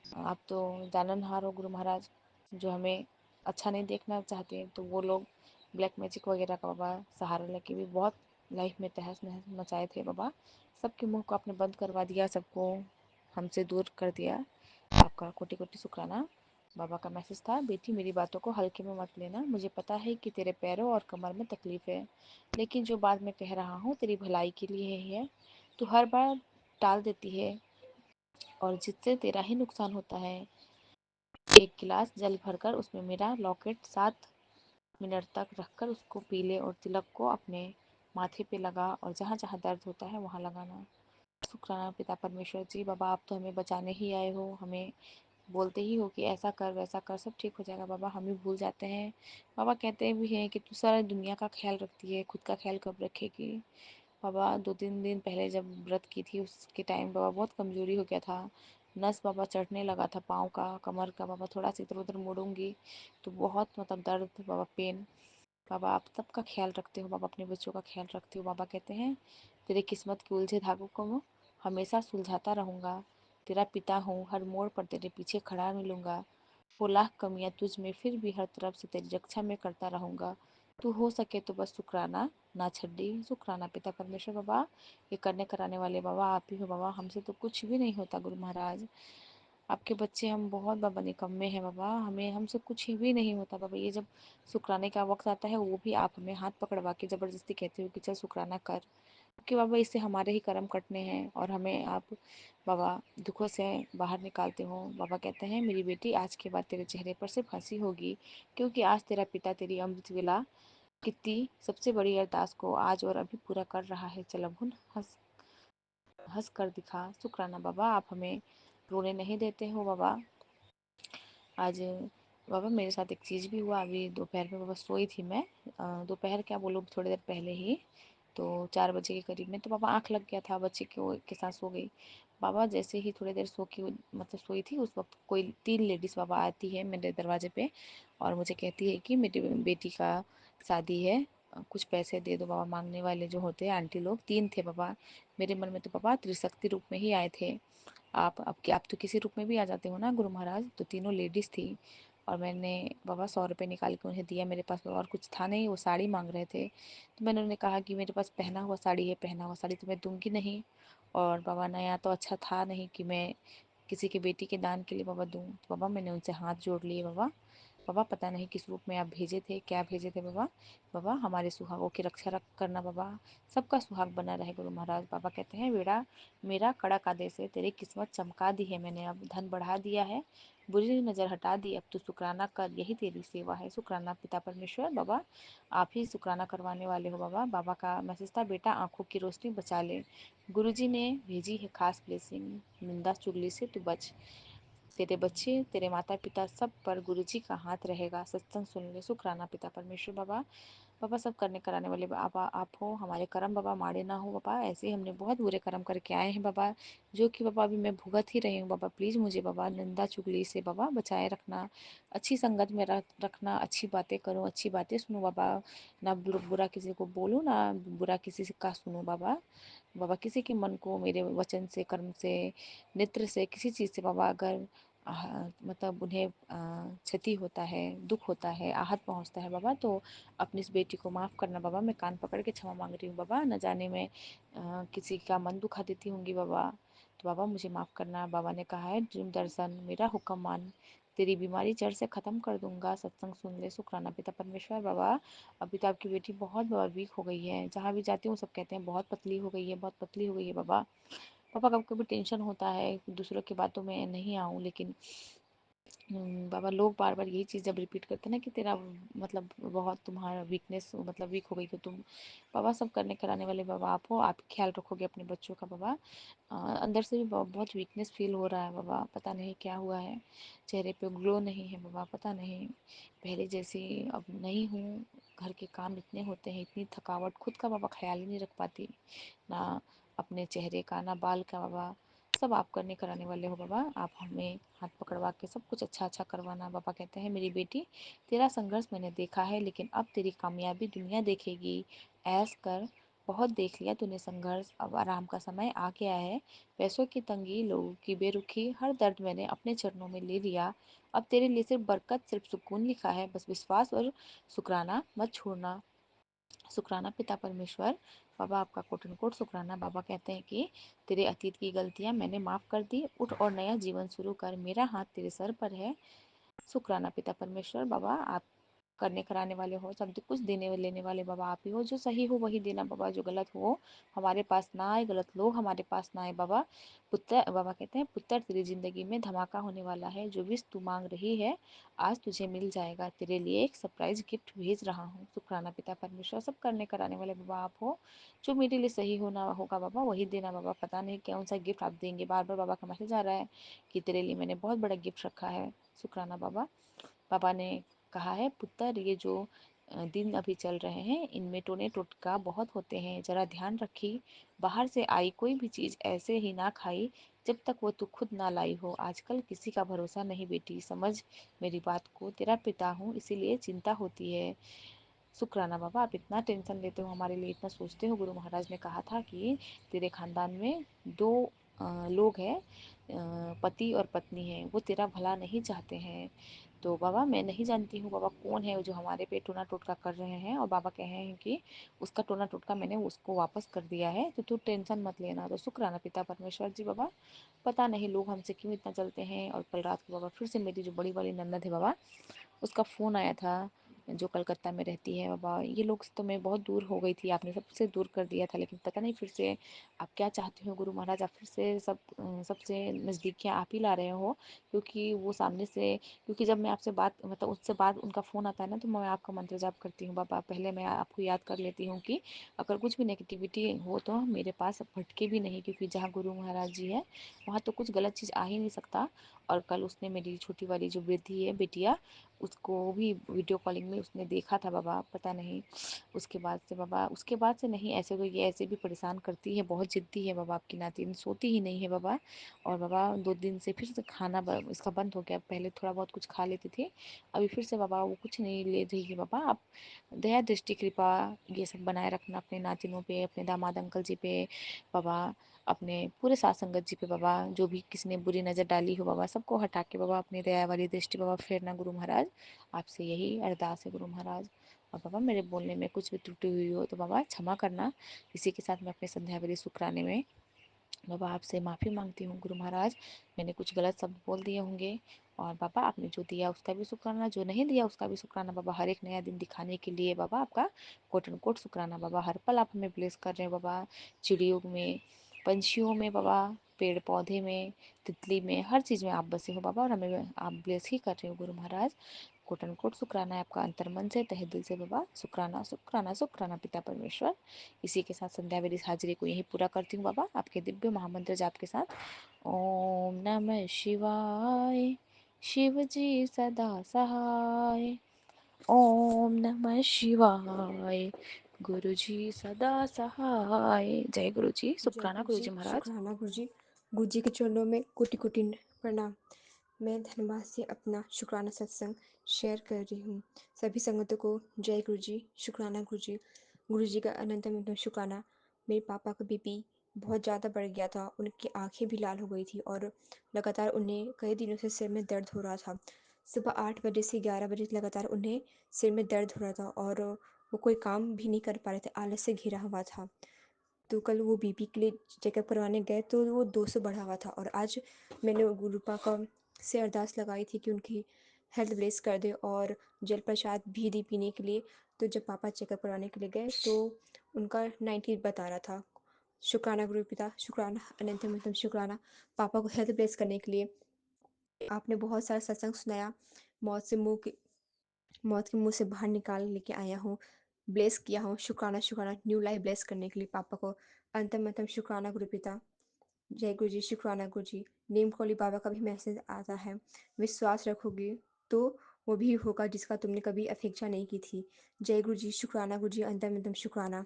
B: आप तो जाननहार हो गुरु महाराज, जो हमें अच्छा नहीं देखना चाहते तो वो लोग ब्लैक मैजिक वगैरह का बाबा सहारा लेके भी बहुत लाइफ में तहस नहस मचाए थे बाबा। सबके मुंह को आपने बंद करवा दिया, सबको हमसे दूर कर दिया। आपका कोटि कोटि शुक्राना। बाबा का मैसेज था, बेटी मेरी बातों को हल्के में मत लेना। मुझे पता है कि तेरे पैरों और कमर में तकलीफ है, लेकिन जो बात मैं कह रहा हूँ तेरी भलाई के लिए ही है। तू हर बार टाल देती है और जिससे तेरा ही नुकसान होता है। एक गिलास जल भरकर उसमें मेरा लॉकेट 7 मिनट तक रखकर उसको पी ले और तिलक को अपने माथे पे लगा और जहाँ जहाँ दर्द होता है वहाँ लगाना। शुक्राना पिता परमेश्वर जी। बाबा आप तो हमें बचाने ही आए हो, हमें बोलते ही हो कि ऐसा कर वैसा कर सब ठीक हो जाएगा। बाबा हम ही भूल जाते हैं। बाबा कहते भी हैं कि तू सारी दुनिया का ख्याल रखती है, खुद का ख्याल कब रखेगी। बाबा 2-3 दिन पहले जब व्रत की थी उसके टाइम बाबा बहुत कमज़ोरी हो गया था। नस बाबा चढ़ने लगा था पाँव का, कमर का। बाबा थोड़ा सा इधर उधर मुड़ूंगी तो बहुत मतलब दर्द बाबा, पेन। बाबा आप सबका ख्याल रखते हो, बाबा अपने बच्चों का ख्याल रखते हो। बाबा कहते हैं तेरे किस्मत के उलझे धागों को मैं हमेशा सुलझाता रहूँगा। तेरा पिता हूँ, हर मोड़ पर तेरे पीछे खड़ा मिलूंगा। वो लाख कमियां तुझ में फिर भी हर तरफ से तेरी रक्षा में करता रहूंगा। तू हो सके तो बस शुक्राना ना छड्डी। शुक्राना पिता परमेश्वर। बाबा ये करने कराने वाले बाबा आप ही हो। बाबा हमसे तो कुछ भी नहीं होता गुरु महाराज, आपके बच्चे हम बहुत बाबा निकम्मे हैं बाबा, हमें हमसे कुछ भी नहीं होता बाबा। ये जब शुक्राने का वक्त आता है वो भी आप हमें हाथ पकड़वा के ज़बरदस्ती कहते हो कि चल शुक्राना कर, क्योंकि बाबा इससे हमारे ही कर्म कटने हैं और हमें आप बाबा दुखों से बाहर निकालते हो। बाबा कहते हैं मेरी बेटी आज के बाद तेरे चेहरे पर सिर्फ हंसी होगी, क्योंकि आज तेरा पिता तेरी अमृत विला कितनी सबसे बड़ी अरदास को आज और अभी पूरा कर रहा है। चल अब हंस हंस कर दिखा। शुक्राना बाबा आप हमें रोने नहीं देते हो बाबा। आज बाबा मेरे साथ एक चीज़ भी हुआ। अभी दोपहर में बाबा सोई थी मैं, दोपहर क्या बोलूँ थोड़ी देर पहले ही, तो 4 बजे के करीब में तो बाबा आँख लग गया था, बच्चे के साथ सो गई। बाबा जैसे ही थोड़ी देर सो के मतलब सोई थी उस वक्त कोई 3 लेडीज़ बाबा आती है मेरे दरवाजे पे और मुझे कहती है कि मेरी बेटी का शादी है, कुछ पैसे दे दो। बाबा मांगने वाले जो होते हैं आंटी लोग 3 थे बाबा। मेरे मन में तो बाबा त्रिशक्ति रूप में ही आए थे। आप तो किसी रूप में भी आ जाते हो ना गुरु महाराज। तो तीनों लेडीज़ थी और मैंने बाबा 100 रुपये निकाल के उन्हें दिया। मेरे पास और कुछ था नहीं, वो साड़ी मांग रहे थे तो मैंने उन्हें कहा कि मेरे पास पहना हुआ साड़ी है, पहना हुआ साड़ी तो मैं दूंगी नहीं, और बाबा नया तो अच्छा था नहीं कि मैं किसी की बेटी के दान के लिए बाबा दूँ। तो बाबा मैंने उनसे हाथ जोड़ लिए। बाबा बाबा पता नहीं किस रूप में आप भेजे थे, क्या भेजे थे बाबा। बाबा हमारे सुहागों की रक्षा रख करना बाबा, सबका सुहाग बना रहे गुरु महाराज। बाबा कहते हैं बेड़ा मेरा कड़क आदेश है, तेरी किस्मत चमका दी है मैंने, अब धन बढ़ा दिया है, बुरी नज़र हटा दी, अब तू शुक्राना कर, यही तेरी सेवा है। शुक्राना पिता परमेश्वर। बाबा आप ही शुक्राना करवाने वाले हो बाबा। बाबा का मैसेज था बेटा आंखों की रोशनी बचा ले, गुरुजी ने भेजी है खास ब्लेसिंग, निंदा चुगली से तू बच, तेरे बच्चे तेरे माता पिता सब पर गुरुजी का हाथ रहेगा, सत्संग सुन ले। शुक्राना पिता परमेश्वर। बाबा बाबा सब करने कराने वाले आप हो, हमारे कर्म बाबा माड़े ना हो बाबा। ऐसे ही हमने बहुत बुरे कर्म करके आए हैं बाबा, जो कि बाबा अभी मैं भुगत ही रही हूँ बाबा। प्लीज़ मुझे बाबा निंदा चुगली से बाबा बचाए रखना, अच्छी संगत में रखना, अच्छी बातें करूँ, अच्छी बातें सुनूँ बाबा, ना बुरा किसी को बोलूँ, ना बुरा किसी का सुनूँ बाबा। बाबा किसी के मन को मेरे वचन से, कर्म से, नेत्र से, किसी चीज़ से बाबा अगर मतलब उन्हें क्षति होता है, दुख होता है, आहत पहुंचता है बाबा, तो अपनी इस बेटी को माफ़ करना बाबा। मैं कान पकड़ के क्षमा मांग रही हूँ बाबा, न जाने में किसी का मन दुखा देती होंगी बाबा, तो बाबा मुझे माफ़ करना। बाबा ने कहा है जिन दर्शन मेरा हुक्म मान, तेरी बीमारी जड़ से ख़त्म कर दूंगा, सत्संग सुन ले। शुक्राना पिता परमेश्वर। बाबा अभी तो आपकी बेटी बहुत बाबा वीक हो गई है, जहाँ भी जाती हूँ सब कहते हैं बहुत पतली हो गई है, बहुत पतली हो गई है बाबा। पापा कभी कभी टेंशन होता है दूसरों की बातों में नहीं आऊँ, लेकिन बाबा लोग बार बार यही चीज़ जब रिपीट करते हैं ना कि तेरा मतलब बहुत तुम्हारा वीकनेस मतलब वीक हो गई तो तुम बाबा सब करने कराने वाले बाबा आप हो, आप ख्याल रखोगे अपने बच्चों का बाबा। अंदर से भी बहुत वीकनेस फील हो रहा है बाबा, पता नहीं क्या हुआ है, चेहरे पे ग्लो नहीं है बाबा, पता नहीं पहले जैसी अब नहीं हूँ। घर के काम इतने होते हैं, इतनी थकावट, खुद का बाबा ख्याल ही नहीं रख पाती, ना अपने चेहरे का ना बाल का बाबा, सब आप करने कराने वाले हो बाबा। आप हमें हाथ पकड़वा के सब कुछ अच्छा अच्छा करवाना। बाबा कहते हैं मेरी बेटी तेरा संघर्ष मैंने देखा है, लेकिन अब तेरी कामयाबी दुनिया देखेगी। ऐस कर बहुत देख लिया तूने संघर्ष, अब आराम का समय आ गया है। पैसों की तंगी, लोगों की बेरुखी, हर दर्द मैंने अपने चरणों में ले लिया। अब तेरे लिए सिर्फ बरकत, सिर्फ सुकून लिखा है, बस विश्वास और शुक्राना मत छोड़ना। शुक्राना पिता परमेश्वर। बाबा आपका कोट कोट शुक्राना। बाबा कहते हैं कि तेरे अतीत की गलतियां मैंने माफ़ कर दी, उठ और नया जीवन शुरू कर, मेरा हाथ तेरे सर पर है। शुक्राना पिता परमेश्वर। बाबा आपका करने कराने वाले हो, सब कुछ देने लेने वाले बाबा आप ही हो। जो सही हो वही देना बाबा, जो गलत हो हमारे पास ना आए, गलत लोग हमारे पास ना आए बाबा। पुत्र बाबा कहते हैं, पुत्र तेरी ज़िंदगी में धमाका होने वाला है, जो विश तू मांग रही है आज तुझे मिल जाएगा। तेरे लिए एक सरप्राइज़ गिफ्ट भेज रहा हूँ। शुक्राना पिता परमेश्वर, सब करने कराने वाले बाबा आप हो। जो मेरे लिए सही होना होगा बाबा वही देना बाबा। पता नहीं कौन सा गिफ्ट आप देंगे, बार-बार बाबा का मैसेज आ रहा है कि तेरे लिए मैंने बहुत बड़ा गिफ्ट रखा है। शुक्राना बाबा। पापा ने कहा है, पुत्र ये जो दिन अभी चल रहे हैं इनमें टोने टोटका बहुत होते हैं, जरा ध्यान रखी। बाहर से आई कोई भी चीज़ ऐसे ही ना खाई जब तक वो तू खुद ना लाई हो। आजकल किसी का भरोसा नहीं बेटी, समझ मेरी बात को। तेरा पिता हूँ इसीलिए चिंता होती है। शुक्राना बाबा, आप इतना टेंशन लेते हो, हमारे लिए इतना सोचते हो। गुरु महाराज ने कहा था कि तेरे खानदान में दो लोग हैं, पति और पत्नी हैं, वो तेरा भला नहीं चाहते हैं। तो बाबा मैं नहीं जानती हूँ बाबा कौन है जो हमारे पे टोना टोटका कर रहे हैं, और बाबा कहे हैं कि उसका टोना टोटका मैंने उसको वापस कर दिया है, तो तू टेंशन मत लेना। तो शुक्राना पिता परमेश्वर जी बाबा। पता नहीं लोग हमसे क्यों इतना चलते हैं। और कल रात को बाबा फिर से मेरी जो बड़ी वाली ननद है बाबा, उसका फ़ोन आया था, जो कलकत्ता में रहती है बाबा। ये लोग से तो मैं बहुत दूर हो गई थी, आपने सबसे दूर कर दिया था, लेकिन पता नहीं फिर से आप क्या चाहते हो गुरु महाराज, आप फिर से सबसे नज़दीकियाँ आप ही ला रहे हो। क्योंकि वो सामने से, क्योंकि जब मैं आपसे बात मतलब उससे बाद उनका फ़ोन आता है ना, तो मैं आपका मंत्र जाप करती हूँ बाबा। पहले मैं आपको याद कर लेती हूँ कि अगर कुछ भी नेगेटिविटी हो तो मेरे पास भटके भी नहीं, क्योंकि जहाँ गुरु महाराज जी है वहाँ तो कुछ गलत चीज़ आ ही नहीं सकता। और कल उसने मेरी छोटी वाली जो वृद्धि है बेटिया, उसको भी वीडियो कॉलिंग में उसने देखा था बाबा। पता नहीं उसके बाद से बाबा, उसके बाद से नहीं, ऐसे तो ये ऐसे भी परेशान करती है, बहुत ज़िद्दी है बाबा आपकी नातिन, सोती ही नहीं है बाबा। और बाबा 2 दिन से फिर से खाना इसका बंद हो गया। पहले थोड़ा बहुत कुछ खा लेती थी, अभी फिर से बाबा वो कुछ नहीं ले रही है बाबा। आप दया दृष्टि कृपा ये सब बनाए रखना अपने नातिनों पे, अपने दामाद अंकल जी पे बाबा, अपने पूरे साथ संगत जी पे बाबा। जो भी किसी ने बुरी नज़र डाली हो बाबा, सबको हटा के बाबा अपनी दया वाली दृष्टि बाबा फेरना गुरु महाराज। आपसे यही अरदास है गुरु महाराज। और बाबा मेरे बोलने में कुछ भी त्रुटि हुई हो तो बाबा क्षमा करना। इसी के साथ मैं अपने संध्या वेदी शुक्राने में बाबा आपसे माफ़ी मांगती हूँ गुरु महाराज। मैंने कुछ गलत शब्द बोल दिए होंगे। और बाबा आपने जो दिया उसका भी शुक्राना, जो नहीं दिया उसका भी शुक्राना बाबा। हर एक नया दिन दिखाने के लिए बाबा आपका कोट एंड कोट शुक्राना बाबा। हर पल आप हमें ब्लेस कर रहे हैं बाबा, चिड़ियों में, पंछियों में बाबा, पेड़ पौधे में, तितली में, हर चीज़ में आप बसे हो बाबा, और हमें आप ब्लेस ही कर रहे हो Guru Maharaj. Coat and quote शुक्राना है आपका अंतर्मन से, तहे दिल से बाबा। शुक्राना शुक्राना शुक्राना पिता परमेश्वर। इसी के साथ संध्या मेरी हाजिरी को यहीं पूरा करती हूँ बाबा, आपके दिव्य महामंत्र जाप के साथ। ओम नमः शिवाय, शिव जी सदा सहाय। ओम नमः शिवाय, गुरु जी सदा सहाय। जय गुरु जी।
C: जय
B: शुक्राना
C: गुरु
B: गुरु
C: जी,
B: जी महाराज।
C: शुक्राना गुरु जी। गुरु जी के चरणों में कोटि कोटि प्रणाम। मैं धनबाद से अपना शुक्राना सत्संग शेयर कर रही हूँ। सभी संगतों को जय गुरु जी, शुक्राना गुरु जी। गुरु जी का अनंत अनंत शुक्राना। मेरे पापा का बीपी बहुत ज़्यादा बढ़ गया था, उनकी आंखें भी लाल हो गई थी और लगातार उन्हें कई दिनों से सिर में दर्द हो रहा था। सुबह 8 बजे से 11 बजे लगातार उन्हें सिर में दर्द हो रहा था और वो कोई काम भी नहीं कर पा रहे थे, आलस से घिरा हुआ था। तो कल वो बीपी के लिए चेकअप करवाने गए तो वो 200 बढ़ा हुआ था, और आज मैंने गुरु पापा से अरदास लगाई थी कि उनकी हेल्थ ब्लेस कर दे और जल प्रसाद भी दी पीने के लिए। तो जब पापा चेकअप करवाने के लिए गए तो उनका 90 बता रहा था। शुक्राना गुरु पिता, शुक्राना अनंत मतलब शुक्राना पापा को हेल्थ ब्लेस करने के लिए। आपने बहुत सारा सत्संग सुनाया, मौत से मुंह की मौत के मुंह से बाहर निकाल लेके आया हूँ, ब्लेस किया हूँ। शुक्राना शुक्राना न्यू लाइफ ब्लेस करने के लिए पापा को अंतम अंतम शुक्राना गुरु पिता। जय गुरु जी, शुक्राना गुरु जी। नीम खोली बाबा का भी मैसेज आता है, विश्वास रखोगे तो वो भी होगा जिसका तुमने कभी अपेक्षा नहीं की थी। जय गुरु जी, शुक्राना गुरु जी, अंतम अंतम शुक्राना।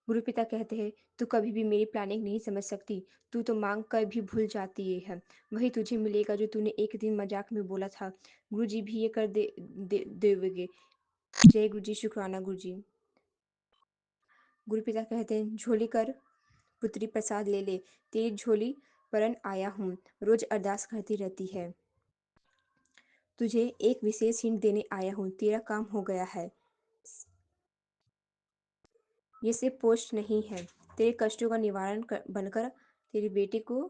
C: गुरु पिता कहते हैं, तू कभी भी मेरी प्लानिंग नहीं समझ सकती, तू तो मांग कर भी भूल जाती है। वही तुझे मिलेगा जो तूने एक दिन मजाक में बोला था। गुरु जी भी ये कर देवेंगे। जय गुरु जी, शुक्राना गुरु जी। गुरु पिता कहते हैं, झोली कर पुत्री प्रसाद ले ले, तेरी झोली परन आया हूँ। रोज अरदास करती रहती है, तुझे एक विशेष हिंट देने आया हूँ, तेरा काम हो गया है। ये सिर्फ पोस्ट नहीं है, तेरे कष्टों का निवारण बनकर तेरी बेटी को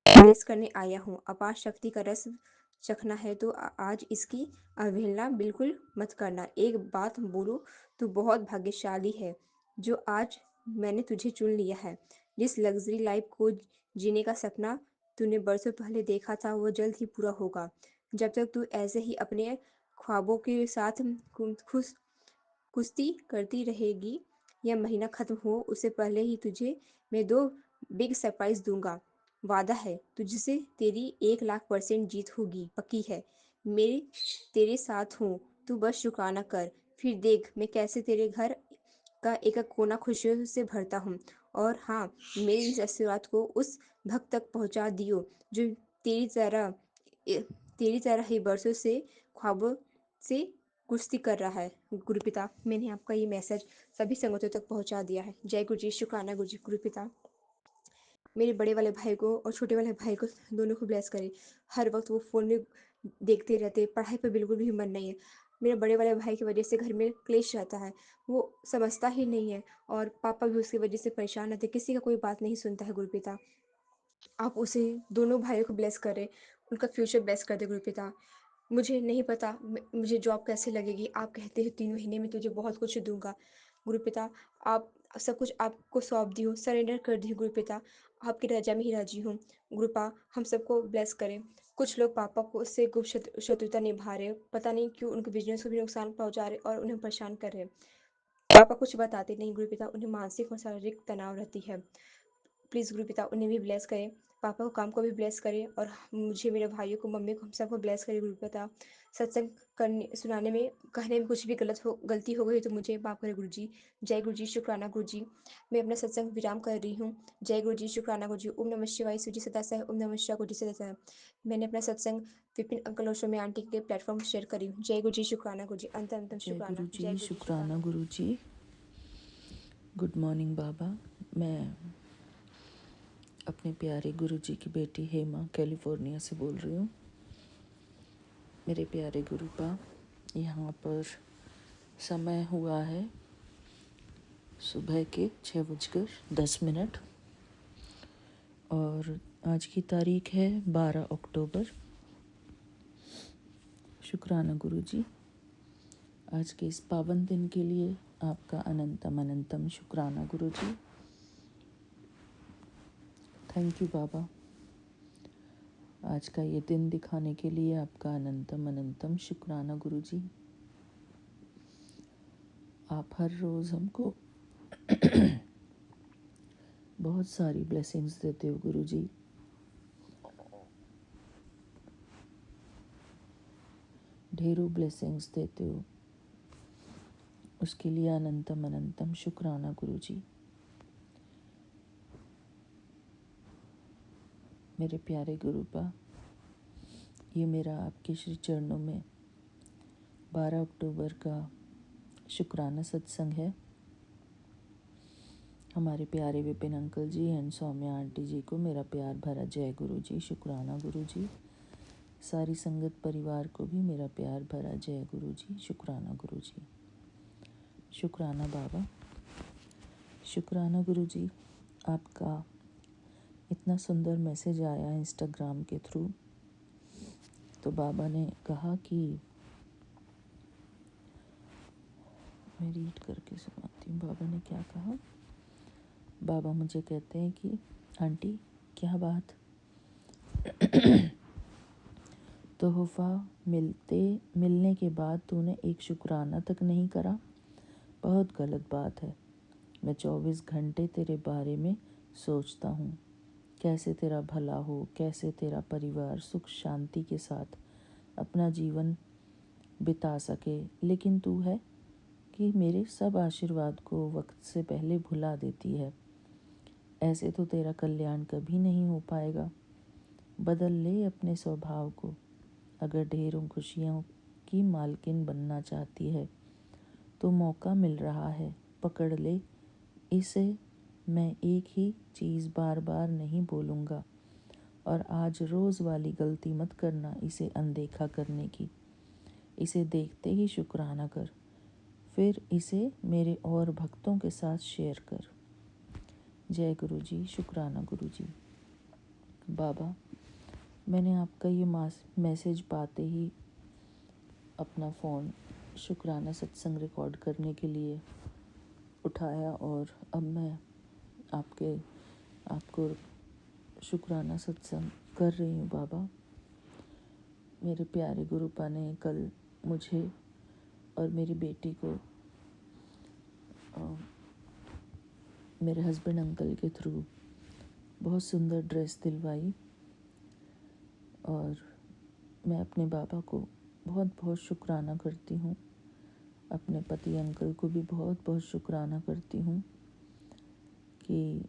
C: ब्लेस करने आया हूँ। अपार शक्ति का रस चखना है तो आज इसकी अवहेलना बिल्कुल मत करना। एक बात बोलूं, तू बहुत भाग्यशाली है जो आज मैंने तुझे चुन लिया है। जिस लग्जरी लाइफ को जीने का सपना तूने बरसों पहले देखा था वो जल्द ही पूरा होगा। जब तक तू ऐसे ही अपने ख्वाबों के साथ खुश कुश्ती करती रहेगी, यह महीना खत्म हो उससे पहले ही तुझे मैं 2 बिग सरप्राइज़ दूँगा। वादा है तुझसे तेरी 1,00,000% जीत होगी, पक्की है। मैं तेरे साथ हूँ, तू बस शुक्राना कर, फिर देख मैं कैसे तेरे घर का एक-एक कोना खुशियों से भरता हूँ। और हाँ, मेरी इस आशीर्वाद को उस भक्त तक पहुँचा दियो जो तेरी तरह ए तेरी तरह ही बरसों से ख्वाबों से कुश्ती कर रहा है। गुरुपिता, मैंने आपका ये मैसेज सभी संगतों तक पहुँचा दिया है। जय गुरुजी, शुक्राना गुरुजी। गुरुपिता, मेरे बड़े वाले भाई को और छोटे वाले भाई को दोनों को ब्लेस करे। हर वक्त वो फ़ोन में देखते रहते, पढ़ाई पे बिल्कुल भी मन नहीं है। मेरे बड़े वाले भाई की वजह से घर में क्लेश रहता है, वो समझता ही नहीं है और पापा भी उसकी वजह से परेशान रहते, किसी का कोई बात नहीं सुनता है। गुरुपिता, आप उसे दोनों भाइयों को ब्लेस करें, उनका फ्यूचर ब्लेस कर दे। गुरुपिता, मुझे नहीं पता मुझे जॉब कैसे लगेगी, आप कहते हैं 3 महीने में तुझे बहुत कुछ दूंगा। गुरुपिता, आप सब कुछ आपको सौंप दी हूँ, सरेंडर कर दी हूँ। गुरुपिता, आपकी रजा में ही राजी हूँ। गुरुपा, हम सबको ब्लेस करें। कुछ लोग पापा को उससे गुप्त शत्रुता निभा रहे हैं, पता नहीं क्यों उनके बिजनेस को भी नुकसान पहुंचा रहे और उन्हें परेशान कर रहे हैं। पापा कुछ बताते नहीं। गुरुपिता, उन्हें मानसिक और शारीरिक तनाव रहती है। प्लीज़ गुरुपिता, उन्हें भी ब्लेस करें, पापा को काम को भी ब्लेस करें और मुझे, मेरे भाइयों को, मम्मी को, हम सबको ब्लेस करें। गुरुपिता, सत्संग करने सुनाने में कहने में कुछ भी गलती हो गई तो मुझे माफ़ करें गुरुजी। जय गुरुजी, शुक्राना गुरुजी। मैं अपना सत्संग विराम कर रही हूँ। जय गुरुजी, शुक्राना गुरुजी। ओम नमः शिवाय, सूजी सदा सह, ओम नमः शिवाय, गुरुजी सदा सह। मैंने अपना सत्संग विपिन अंकल और सौम्या आंटी के प्लेटफॉर्म शेयर करी हूँ। जय गुरुजी, शुक्राना गुरुजी। अंत अंतम
D: जय
C: शुक्राना।
D: गुरु जी,
C: जय गुरुजी,
D: शुक्राना
C: शुक्राना
D: गुरु
C: गुरुजी।
D: जी। गुड मॉर्निंग बाबा। मैं अपने प्यारे गुरु जी की बेटी हेमा कैलिफोर्निया से बोल रही हूँ। मेरे प्यारे गुरुपा, यहाँ पर समय हुआ है सुबह के 6:10 और आज की तारीख है 12 अक्टूबर। शुक्राना गुरु जी, आज के इस पावन दिन के लिए आपका अनंतम अनंतम शुक्राना गुरु जी। थैंक यू बाबा, आज का ये दिन दिखाने के लिए आपका अनंतम अनंतम शुक्राना गुरु जी। आप हर रोज़ हमको बहुत सारी ब्लेसिंग्स देते हो गुरु जी। ढेरों ब्लेसिंग्स देते हो, उसके लिए अनंतम अनंतम शुक्राना गुरु जी। मेरे प्यारे गुरुपा, ये मेरा आपके श्री चरणों में 12 अक्टूबर का शुक्राना सत्संग है। हमारे प्यारे Vipin uncle ji and Saumya aunty ji को मेरा प्यार भरा जय गुरु जी, शुक्राना गुरु जी। सारी संगत परिवार को भी मेरा प्यार भरा जय गुरु जी, शुक्राना गुरु जी। शुक्राना बाबा, शुक्राना गुरु जी। आपका इतना सुंदर मैसेज आया इंस्टाग्राम के थ्रू, तो बाबा ने कहा कि मैं रीड करके सुनाती हूँ। बाबा ने क्या कहा? बाबा मुझे कहते हैं कि आंटी क्या बात, तोहफ़ा मिलने के बाद तूने एक शुक्राना तक नहीं करा, बहुत गलत बात है। मैं 24 घंटे तेरे बारे में सोचता हूँ, कैसे तेरा भला हो, कैसे तेरा परिवार सुख शांति के साथ अपना जीवन बिता सके, लेकिन तू है कि मेरे सब आशीर्वाद को वक्त से पहले भुला देती है। ऐसे तो तेरा कल्याण कभी नहीं हो पाएगा। बदल ले अपने स्वभाव को। अगर ढेरों खुशियों की मालकिन बनना चाहती है तो मौका मिल रहा है, पकड़ ले इसे। मैं एक ही चीज़ बार बार नहीं बोलूँगा और आज रोज़ वाली गलती मत करना इसे अनदेखा करने की। इसे देखते ही शुक्राना कर, फिर इसे मेरे और भक्तों के साथ शेयर कर। जय गुरु जी, शुक्राना गुरु जी। बाबा, मैंने आपका ये मैसेज पाते ही अपना फ़ोन शुक्राना सत्संग रिकॉर्ड करने के लिए उठाया और अब मैं आपको शुक्राना सत्संग कर रही हूँ। बाबा, मेरे प्यारे गुरुपा ने कल मुझे और मेरी बेटी को मेरे हस्बैंड अंकल के थ्रू बहुत सुंदर ड्रेस दिलवाई और मैं अपने बाबा को बहुत बहुत शुक्राना करती हूँ। अपने पति अंकल को भी बहुत बहुत शुक्राना करती हूँ कि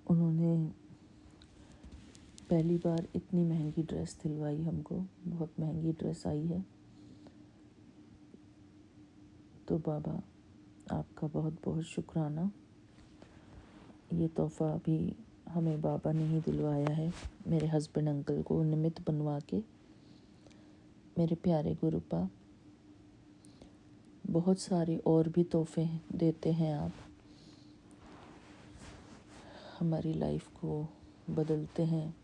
D: उन्होंने पहली बार इतनी महंगी ड्रेस दिलवाई हमको। बहुत महंगी ड्रेस आई है। तो बाबा, आपका बहुत बहुत शुक्राना। ये तोहफ़ा भी हमें बाबा ने ही दिलवाया है, मेरे हस्बैंड अंकल को निमित्त बनवा के। मेरे प्यारे गुरुपा, बहुत सारे और भी तोहफ़े देते हैं आप, हमारी लाइफ को बदलते हैं,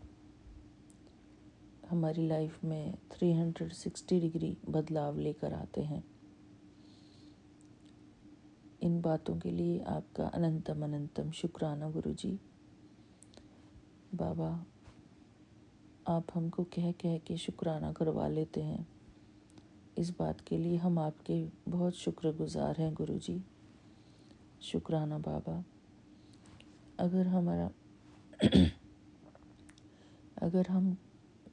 D: हमारी लाइफ में 360 डिग्री बदलाव लेकर आते हैं। इन बातों के लिए आपका अनंतम अनंतम शुक्राना गुरुजी। बाबा, आप हमको कह कह के शुक्राना करवा लेते हैं। इस बात के लिए हम आपके बहुत शुक्रगुजार हैं गुरुजी। शुक्राना बाबा। अगर हम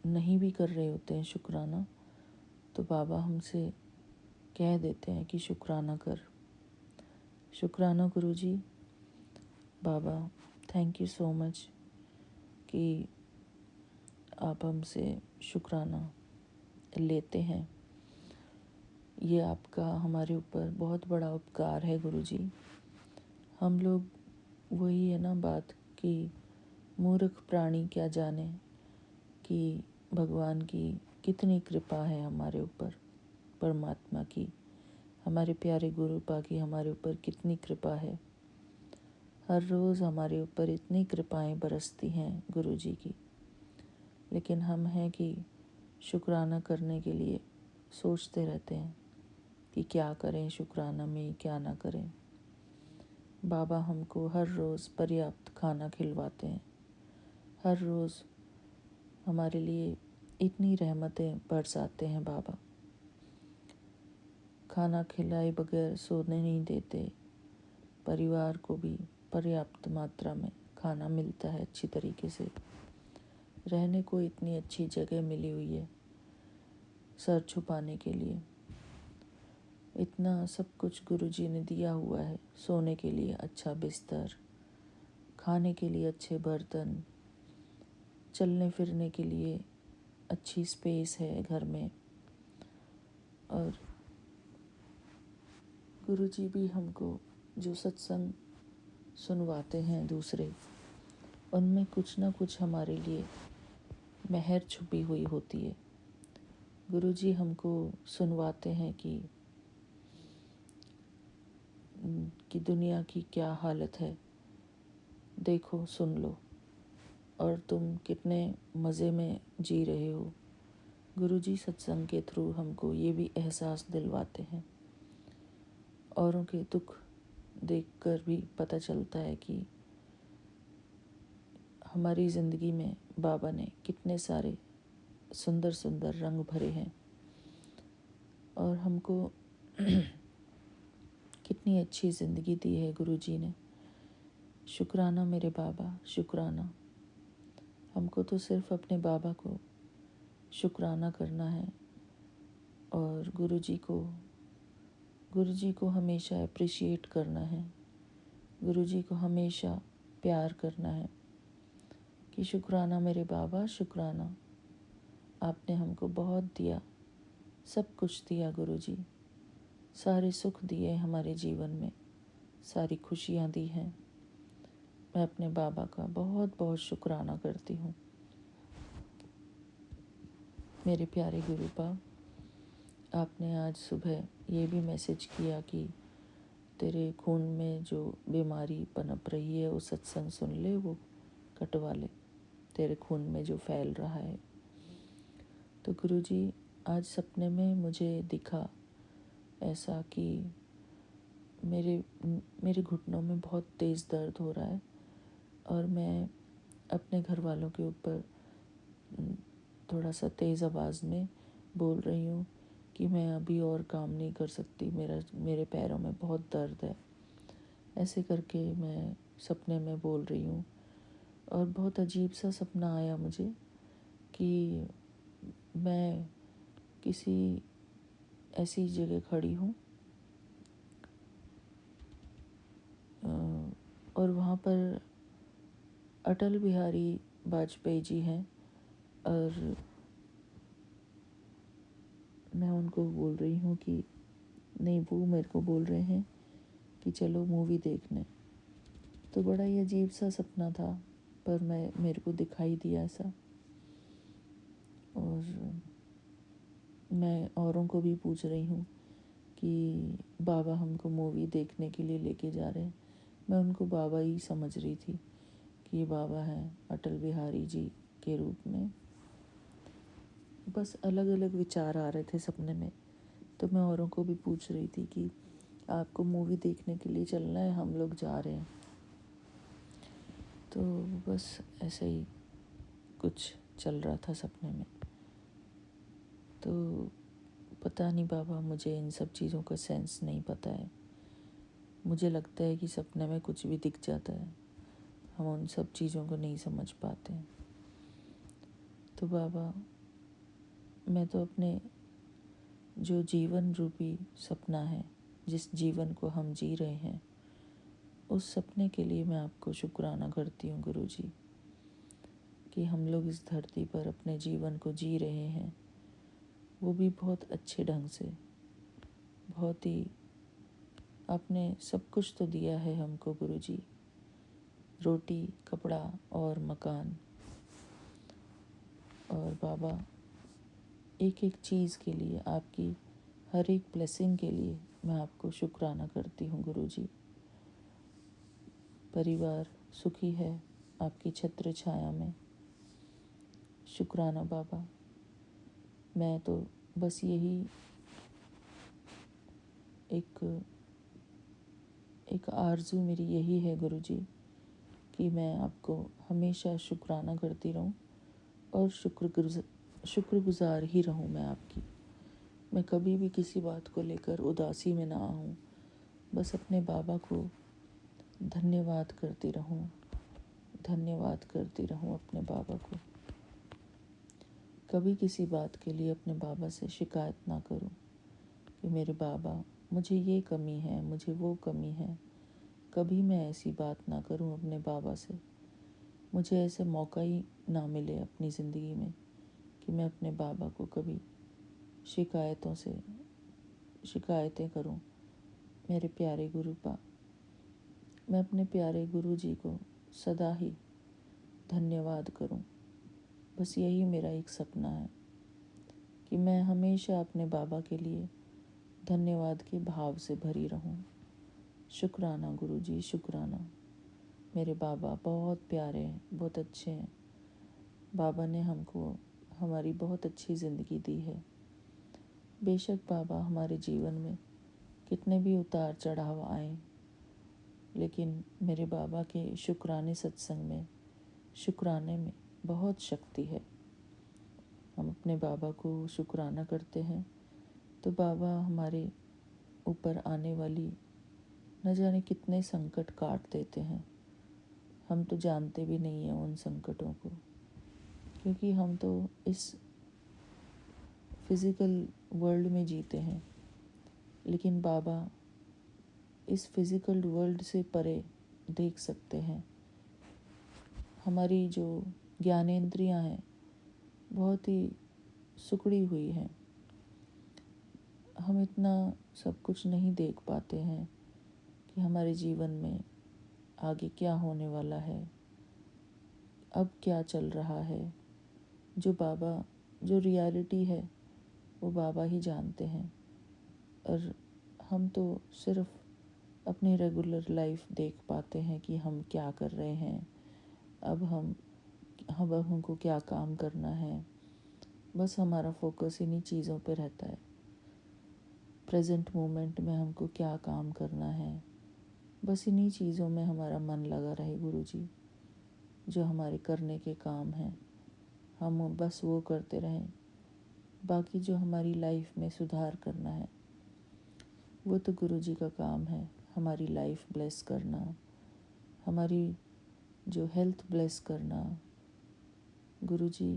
D: नहीं भी कर रहे होते हैं शुक्राना, तो बाबा हमसे कह देते हैं कि शुक्राना कर। शुक्राना गुरुजी। बाबा, थैंक यू सो मच कि आप हमसे शुक्राना लेते हैं। ये आपका हमारे ऊपर बहुत बड़ा उपकार है गुरुजी। हम लोग, वही है ना बात कि मूर्ख प्राणी क्या जाने कि भगवान की कितनी कृपा है हमारे ऊपर, परमात्मा की, हमारे प्यारे गुरुपा की हमारे ऊपर कितनी कृपा है। हर रोज़ हमारे ऊपर इतनी कृपाएं बरसती हैं गुरुजी की, लेकिन हम हैं कि शुक्राना करने के लिए सोचते रहते हैं कि क्या करें, शुक्राना में क्या ना करें। बाबा हमको हर रोज़ पर्याप्त खाना खिलवाते हैं, हर रोज़ हमारे लिए इतनी रहमतें बरसाते हैं बाबा। खाना खिलाए बगैर सोने नहीं देते। परिवार को भी पर्याप्त मात्रा में खाना मिलता है, अच्छी तरीके से रहने को इतनी अच्छी जगह मिली हुई है सर छुपाने के लिए। इतना सब कुछ गुरुजी ने दिया हुआ है। सोने के लिए अच्छा बिस्तर, खाने के लिए अच्छे बर्तन, चलने फिरने के लिए अच्छी स्पेस है घर में। और गुरुजी भी हमको जो सत्संग सुनवाते हैं दूसरे, उनमें कुछ ना कुछ हमारे लिए मेहर छुपी हुई होती है। गुरुजी हमको सुनवाते हैं कि दुनिया की क्या हालत है, देखो, सुन लो, और तुम कितने मज़े में जी रहे हो। गुरुजी सत्संग के थ्रू हमको ये भी एहसास दिलवाते हैं। औरों के दुख देखकर भी पता चलता है कि हमारी ज़िंदगी में बाबा ने कितने सारे सुंदर सुंदर रंग भरे हैं और हमको कितनी अच्छी ज़िंदगी दी है गुरुजी ने। शुक्राना मेरे बाबा, शुक्राना। हमको तो सिर्फ़ अपने बाबा को शुक्राना करना है और गुरुजी को हमेशा अप्रिशिएट करना है। गुरुजी को हमेशा प्यार करना है कि शुक्राना मेरे बाबा, शुक्राना। आपने हमको बहुत दिया, सब कुछ दिया गुरुजी। सारे सुख दिए हमारे जीवन में, सारी खुशियाँ दी हैं। मैं अपने बाबा का बहुत बहुत शुक्राना करती हूँ। मेरे प्यारे गुरुपा, आपने आज सुबह ये भी मैसेज किया कि तेरे खून में जो बीमारी पनप रही है वो सत्संग सुन ले, वो कटवा ले, तेरे खून में जो फैल रहा है। तो गुरुजी आज सपने में मुझे दिखा ऐसा कि मेरे घुटनों में बहुत तेज़ दर्द हो रहा है और मैं अपने घर वालों के ऊपर थोड़ा सा तेज़ आवाज़ में बोल रही हूँ कि मैं अभी और काम नहीं कर सकती, मेरे पैरों में बहुत दर्द है। ऐसे करके मैं सपने में बोल रही हूँ और बहुत अजीब सा सपना आया मुझे कि मैं किसी ऐसी जगह खड़ी हूँ और वहाँ पर अटल बिहारी वाजपेयी जी हैं और मैं उनको बोल रही हूँ कि नहीं, वो मेरे को बोल रहे हैं कि चलो मूवी देखने। तो बड़ा ही अजीब सा सपना था, पर मेरे को दिखाई दिया ऐसा। और मैं औरों को भी पूछ रही हूँ कि बाबा हमको मूवी देखने के लिए लेके जा रहे हैं। मैं उनको बाबा ही समझ रही थी कि ये बाबा हैं अटल बिहारी जी के रूप में। बस अलग अलग विचार आ रहे थे सपने में। तो मैं औरों को भी पूछ रही थी कि आपको मूवी देखने के लिए चलना है, हम लोग जा रहे हैं। तो बस ऐसे ही कुछ चल रहा था सपने में। तो पता नहीं बाबा, मुझे इन सब चीज़ों का सेंस नहीं पता है। मुझे लगता है कि सपने में कुछ भी दिख जाता है, हम उन सब चीज़ों को नहीं समझ पाते हैं। तो बाबा, मैं तो अपने जो जीवन रूपी सपना है, जिस जीवन को हम जी रहे हैं, उस सपने के लिए मैं आपको शुक्राना करती हूँ गुरुजी, कि हम लोग इस धरती पर अपने जीवन को जी रहे हैं, वो भी बहुत अच्छे ढंग से। बहुत ही आपने सब कुछ तो दिया है हमको गुरुजी, रोटी, कपड़ा और मकान। और बाबा, एक एक चीज़ के लिए, आपकी हर एक ब्लेसिंग के लिए मैं आपको शुक्राना करती हूँ गुरुजी। परिवार सुखी है आपकी छत्र छाया में, शुक्राना बाबा। मैं तो बस यही एक आरज़ू मेरी यही है गुरुजी कि मैं आपको हमेशा शुक्राना करती रहूं और शुक्रगुजार ही रहूं मैं आपकी। मैं कभी भी किसी बात को लेकर उदासी में ना आऊं, बस अपने बाबा को धन्यवाद करती रहूं, धन्यवाद करती रहूं अपने बाबा को। कभी किसी बात के लिए अपने बाबा से शिकायत ना करूं कि मेरे बाबा, मुझे ये कमी है, मुझे वो कमी है। कभी मैं ऐसी बात ना करूं अपने बाबा से। मुझे ऐसे मौका ही ना मिले अपनी ज़िंदगी में कि मैं अपने बाबा को कभी शिकायतें करूं। मेरे प्यारे गुरुपा, मैं अपने प्यारे गुरु जी को सदा ही धन्यवाद करूं। बस यही मेरा एक सपना है कि मैं हमेशा अपने बाबा के लिए धन्यवाद के भाव से भरी रहूं। शुक्राना गुरुजी, शुक्राना। मेरे बाबा बहुत प्यारे हैं, बहुत अच्छे हैं। बाबा ने हमको हमारी बहुत अच्छी ज़िंदगी दी है। बेशक बाबा, हमारे जीवन में कितने भी उतार चढ़ाव आए, लेकिन मेरे बाबा के शुक्राने सत्संग में, शुक्राने में बहुत शक्ति है। हम अपने बाबा को शुक्राना करते हैं तो बाबा हमारे ऊपर आने वाली न जाने कितने संकट काट देते हैं। हम तो जानते भी नहीं हैं उन संकटों को, क्योंकि हम तो इस फिज़िकल वर्ल्ड में जीते हैं। लेकिन बाबा इस फिज़िकल वर्ल्ड से परे देख सकते हैं। हमारी जो ज्ञानेंद्रियां हैं बहुत ही सुकड़ी हुई हैं। हम इतना सब कुछ नहीं देख पाते हैं कि हमारे जीवन में आगे क्या होने वाला है, अब क्या चल रहा है। जो रियलिटी है वो बाबा ही जानते हैं। और हम तो सिर्फ अपनी रेगुलर लाइफ देख पाते हैं कि हम क्या कर रहे हैं, अब हमको क्या काम करना है। बस हमारा फोकस इन्हीं चीज़ों पे रहता है। प्रेजेंट मोमेंट में हमको क्या काम करना है, बस इन्हीं चीज़ों में हमारा मन लगा रहे गुरुजी। जो हमारे करने के काम हैं हम बस वो करते रहें। बाकी जो हमारी लाइफ में सुधार करना है वो तो गुरुजी का काम है। हमारी लाइफ ब्लेस करना, हमारी जो हेल्थ ब्लेस करना, गुरुजी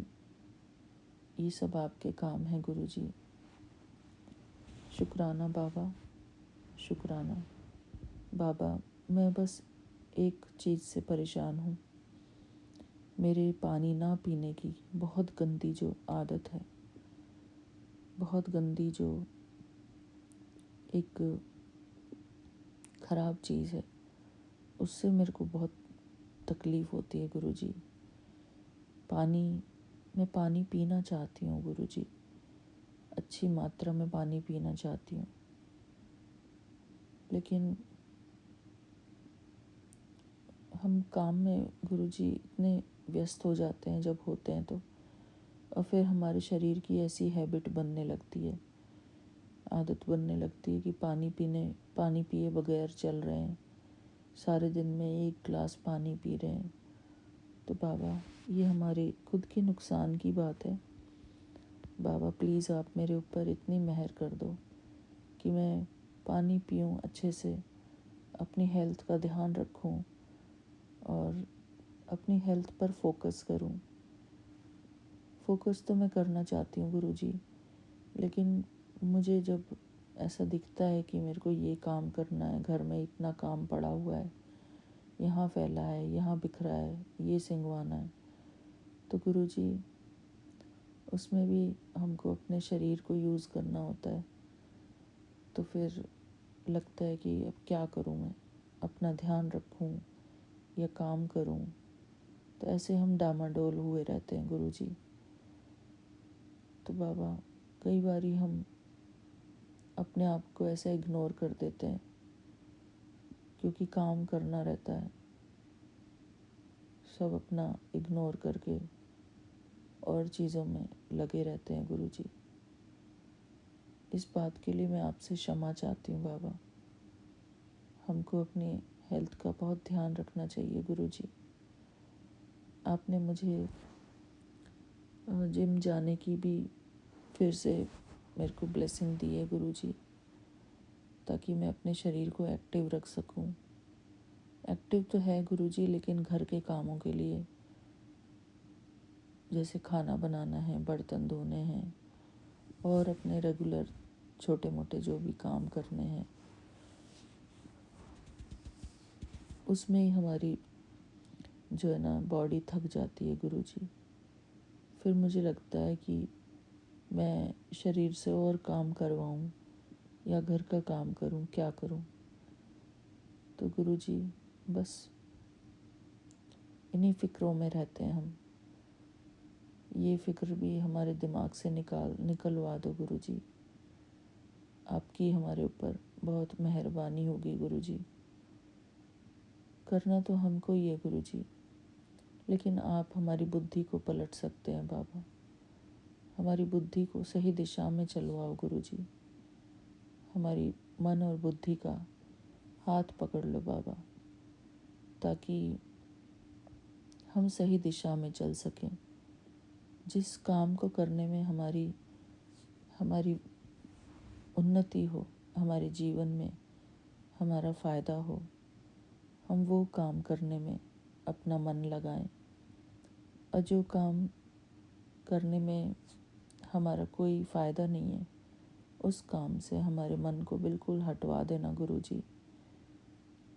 D: ये सब आपके काम हैं गुरुजी। शुक्राना बाबा, शुक्राना बाबा। मैं बस एक चीज़ से परेशान हूँ, मेरे पानी ना पीने की बहुत गंदी जो आदत है, बहुत गंदी जो एक ख़राब चीज़ है, उससे मेरे को बहुत तकलीफ़ होती है गुरुजी। मैं पानी पीना चाहती हूँ गुरुजी, अच्छी मात्रा में पानी पीना चाहती हूँ, लेकिन हम काम में गुरुजी इतने व्यस्त हो जाते हैं जब होते हैं तो, और फिर हमारे शरीर की ऐसी हैबिट बनने लगती है, आदत बनने लगती है कि पानी पिए बगैर चल रहे हैं, सारे दिन में 1 गिलास पानी पी रहे हैं। तो बाबा ये हमारे खुद के नुकसान की बात है। बाबा प्लीज़ आप मेरे ऊपर इतनी मेहर कर दो कि मैं पानी पीऊँ अच्छे से, अपनी हेल्थ का ध्यान रखूँ और अपनी हेल्थ पर फोकस करूँ। फोकस तो मैं करना चाहती हूँ गुरुजी, लेकिन मुझे जब ऐसा दिखता है कि मेरे को ये काम करना है, घर में इतना काम पड़ा हुआ है, यहाँ फैला है, यहाँ बिखरा है, ये सिंगवाना है, तो गुरुजी उसमें भी हमको अपने शरीर को यूज़ करना होता है। तो फिर लगता है कि अब क्या करूँ मैं, अपना ध्यान रखूँ या काम करूँ। तो ऐसे हम डामाडोल हुए रहते हैं गुरुजी। तो बाबा कई बारी हम अपने आप को ऐसा इग्नोर कर देते हैं क्योंकि काम करना रहता है, सब अपना इग्नोर करके और चीज़ों में लगे रहते हैं गुरुजी। इस बात के लिए मैं आपसे क्षमा चाहती हूँ बाबा। हमको अपनी हेल्थ का बहुत ध्यान रखना चाहिए गुरुजी। आपने मुझे जिम जाने की भी फिर से मेरे को ब्लेसिंग दी है गुरुजी, ताकि मैं अपने शरीर को एक्टिव रख सकूं। एक्टिव तो है गुरुजी, लेकिन घर के कामों के लिए, जैसे खाना बनाना है, बर्तन धोने हैं और अपने रेगुलर छोटे मोटे जो भी काम करने हैं, उसमें ही हमारी जो है ना बॉडी थक जाती है गुरुजी। फिर मुझे लगता है कि मैं शरीर से और काम करवाऊं या घर का काम करूं, क्या करूं। तो गुरुजी बस इन्हीं फ़िक्रों में रहते हैं हम। ये फ़िक्र भी हमारे दिमाग से निकलवा दो गुरुजी। आपकी हमारे ऊपर बहुत मेहरबानी होगी गुरुजी। करना तो हमको ही है गुरुजी, लेकिन आप हमारी बुद्धि को पलट सकते हैं बाबा। हमारी बुद्धि को सही दिशा में चलवाओ गुरुजी। हमारी मन और बुद्धि का हाथ पकड़ लो बाबा, ताकि हम सही दिशा में चल सकें। जिस काम को करने में हमारी उन्नति हो, हमारे जीवन में हमारा फ़ायदा हो, हम वो काम करने में अपना मन लगाएं। और जो काम करने में हमारा कोई फ़ायदा नहीं है, उस काम से हमारे मन को बिल्कुल हटवा देना गुरुजी।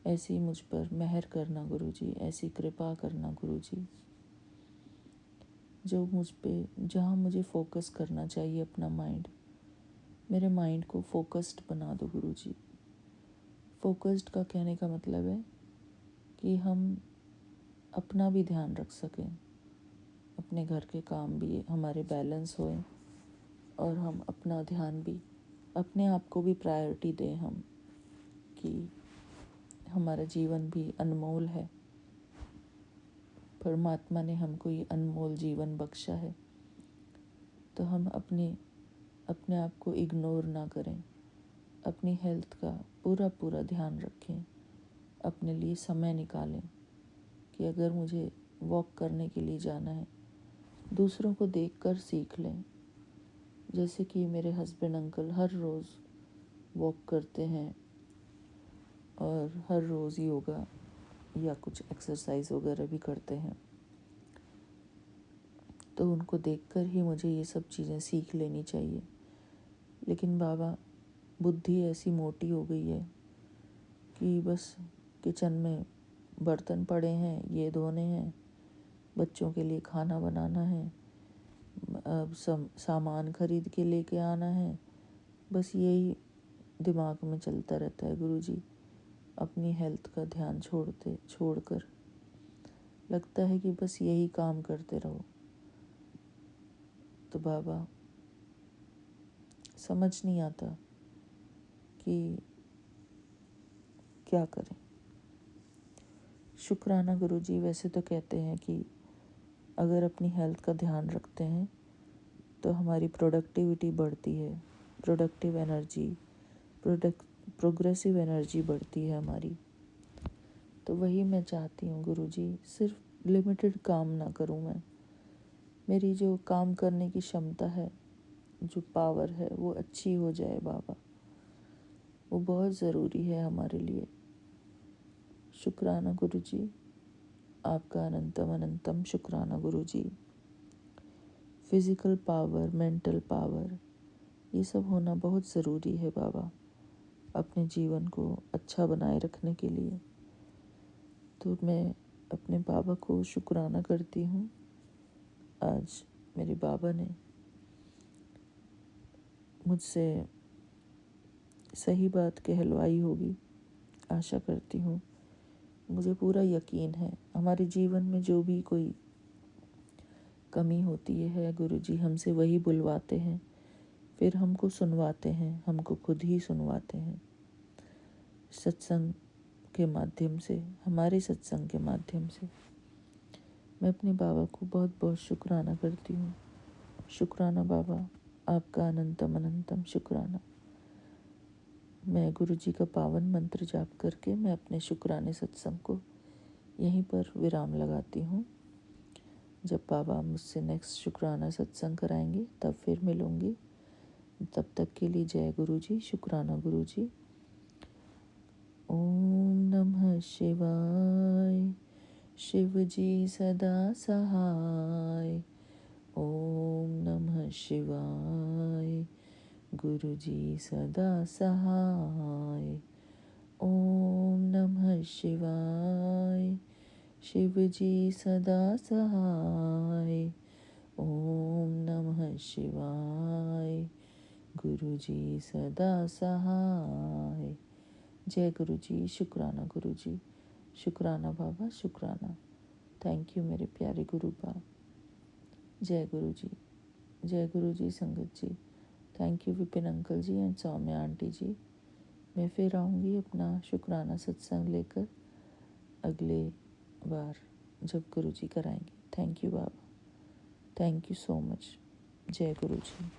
D: ऐसी मुझ पर मेहर करना गुरुजी, ऐसी कृपा करना गुरुजी। जो मुझ पे, जहाँ मुझे फोकस करना चाहिए अपना माइंड, मेरे माइंड को फोकस्ड बना दो गुरुजी। फोकस्ड का कहने का मतलब है कि हम अपना भी ध्यान रख सकें, अपने घर के काम भी हमारे बैलेंस होएं और हम अपना ध्यान भी, अपने आप को भी प्रायोरिटी दें हम, कि हमारा जीवन भी अनमोल है। परमात्मा ने हमको ये अनमोल जीवन बख्शा है, तो हम अपने आप को इग्नोर ना करें। अपनी हेल्थ का पूरा पूरा ध्यान रखें। अपने लिए समय निकालें कि अगर मुझे वॉक करने के लिए जाना है, दूसरों को देखकर सीख लें। जैसे कि मेरे हस्बैंड अंकल हर रोज़ वॉक करते हैं और हर रोज़ योगा या कुछ एक्सरसाइज वगैरह भी करते हैं, तो उनको देखकर ही मुझे ये सब चीज़ें सीख लेनी चाहिए। लेकिन बाबा, बुद्धि ऐसी मोटी हो गई है कि बस किचन में बर्तन पड़े हैं, ये धोने हैं, बच्चों के लिए खाना बनाना है, अब सामान खरीद के लेके आना है, बस यही दिमाग में चलता रहता है गुरुजी। अपनी हेल्थ का ध्यान छोड़कर लगता है कि बस यही काम करते रहो। तो बाबा, समझ नहीं आता कि क्या करें। शुक्राना गुरुजी। वैसे तो कहते हैं कि अगर अपनी हेल्थ का ध्यान रखते हैं तो हमारी प्रोडक्टिविटी बढ़ती है, प्रोग्रेसिव एनर्जी बढ़ती है हमारी। तो वही मैं चाहती हूँ गुरुजी, सिर्फ लिमिटेड काम ना करूँ मैं। मेरी जो काम करने की क्षमता है, जो पावर है, वो अच्छी हो जाए बाबा। वो बहुत ज़रूरी है हमारे लिए। शुक्राना गुरुजी, आपका अनंतम अनंतम शुक्राना गुरुजी। फिज़िकल पावर, मेंटल पावर, ये सब होना बहुत ज़रूरी है बाबा, अपने जीवन को अच्छा बनाए रखने के लिए। तो मैं अपने बाबा को शुक्राना करती हूँ। आज मेरे बाबा ने मुझसे सही बात कहलवाई होगी, आशा करती हूँ। मुझे पूरा यकीन है हमारे जीवन में जो भी कोई कमी होती है गुरुजी हमसे वही बुलवाते हैं, फिर हमको सुनवाते हैं, हमको खुद ही सुनवाते हैं सत्संग के माध्यम से, हमारे सत्संग के माध्यम से। मैं अपने बाबा को बहुत बहुत शुक्राना करती हूँ। शुक्राना बाबा, आपका अनंतम अनंतम शुक्राना। मैं गुरुजी का पावन मंत्र जाप करके मैं अपने शुक्राने सत्संग को यहीं पर विराम लगाती हूँ। जब बाबा मुझसे नेक्स्ट शुक्राना सत्संग कराएंगे तब फिर मिलूँगी। तब तक के लिए जय गुरुजी, शुक्राना गुरुजी। ओम नमः शिवाय। शिव जी सदा सहाय। ओम नमः शिवाय। गुरु जी सदा सहाय। ओम नमः शिवाय। शिव जी सदा सहाय। ओम नमः शिवाय। गुरु जी सदा सहाय। जय गुरु जी, शुक्राना गुरु जी, शुक्राना बाबा, शुक्राना। थैंक यू मेरे प्यारे गुरु बाप। जय गुरु जी, जय गुरु जी संगत जी। Thank you Vipin uncle ji and Saumya aunty ji. मैं फिर आऊँगी अपना शुक्राना सत्संग लेकर अगले बार जब गुरु जी कराएंगे। Thank you Baba, thank you so much. जय गुरु जी।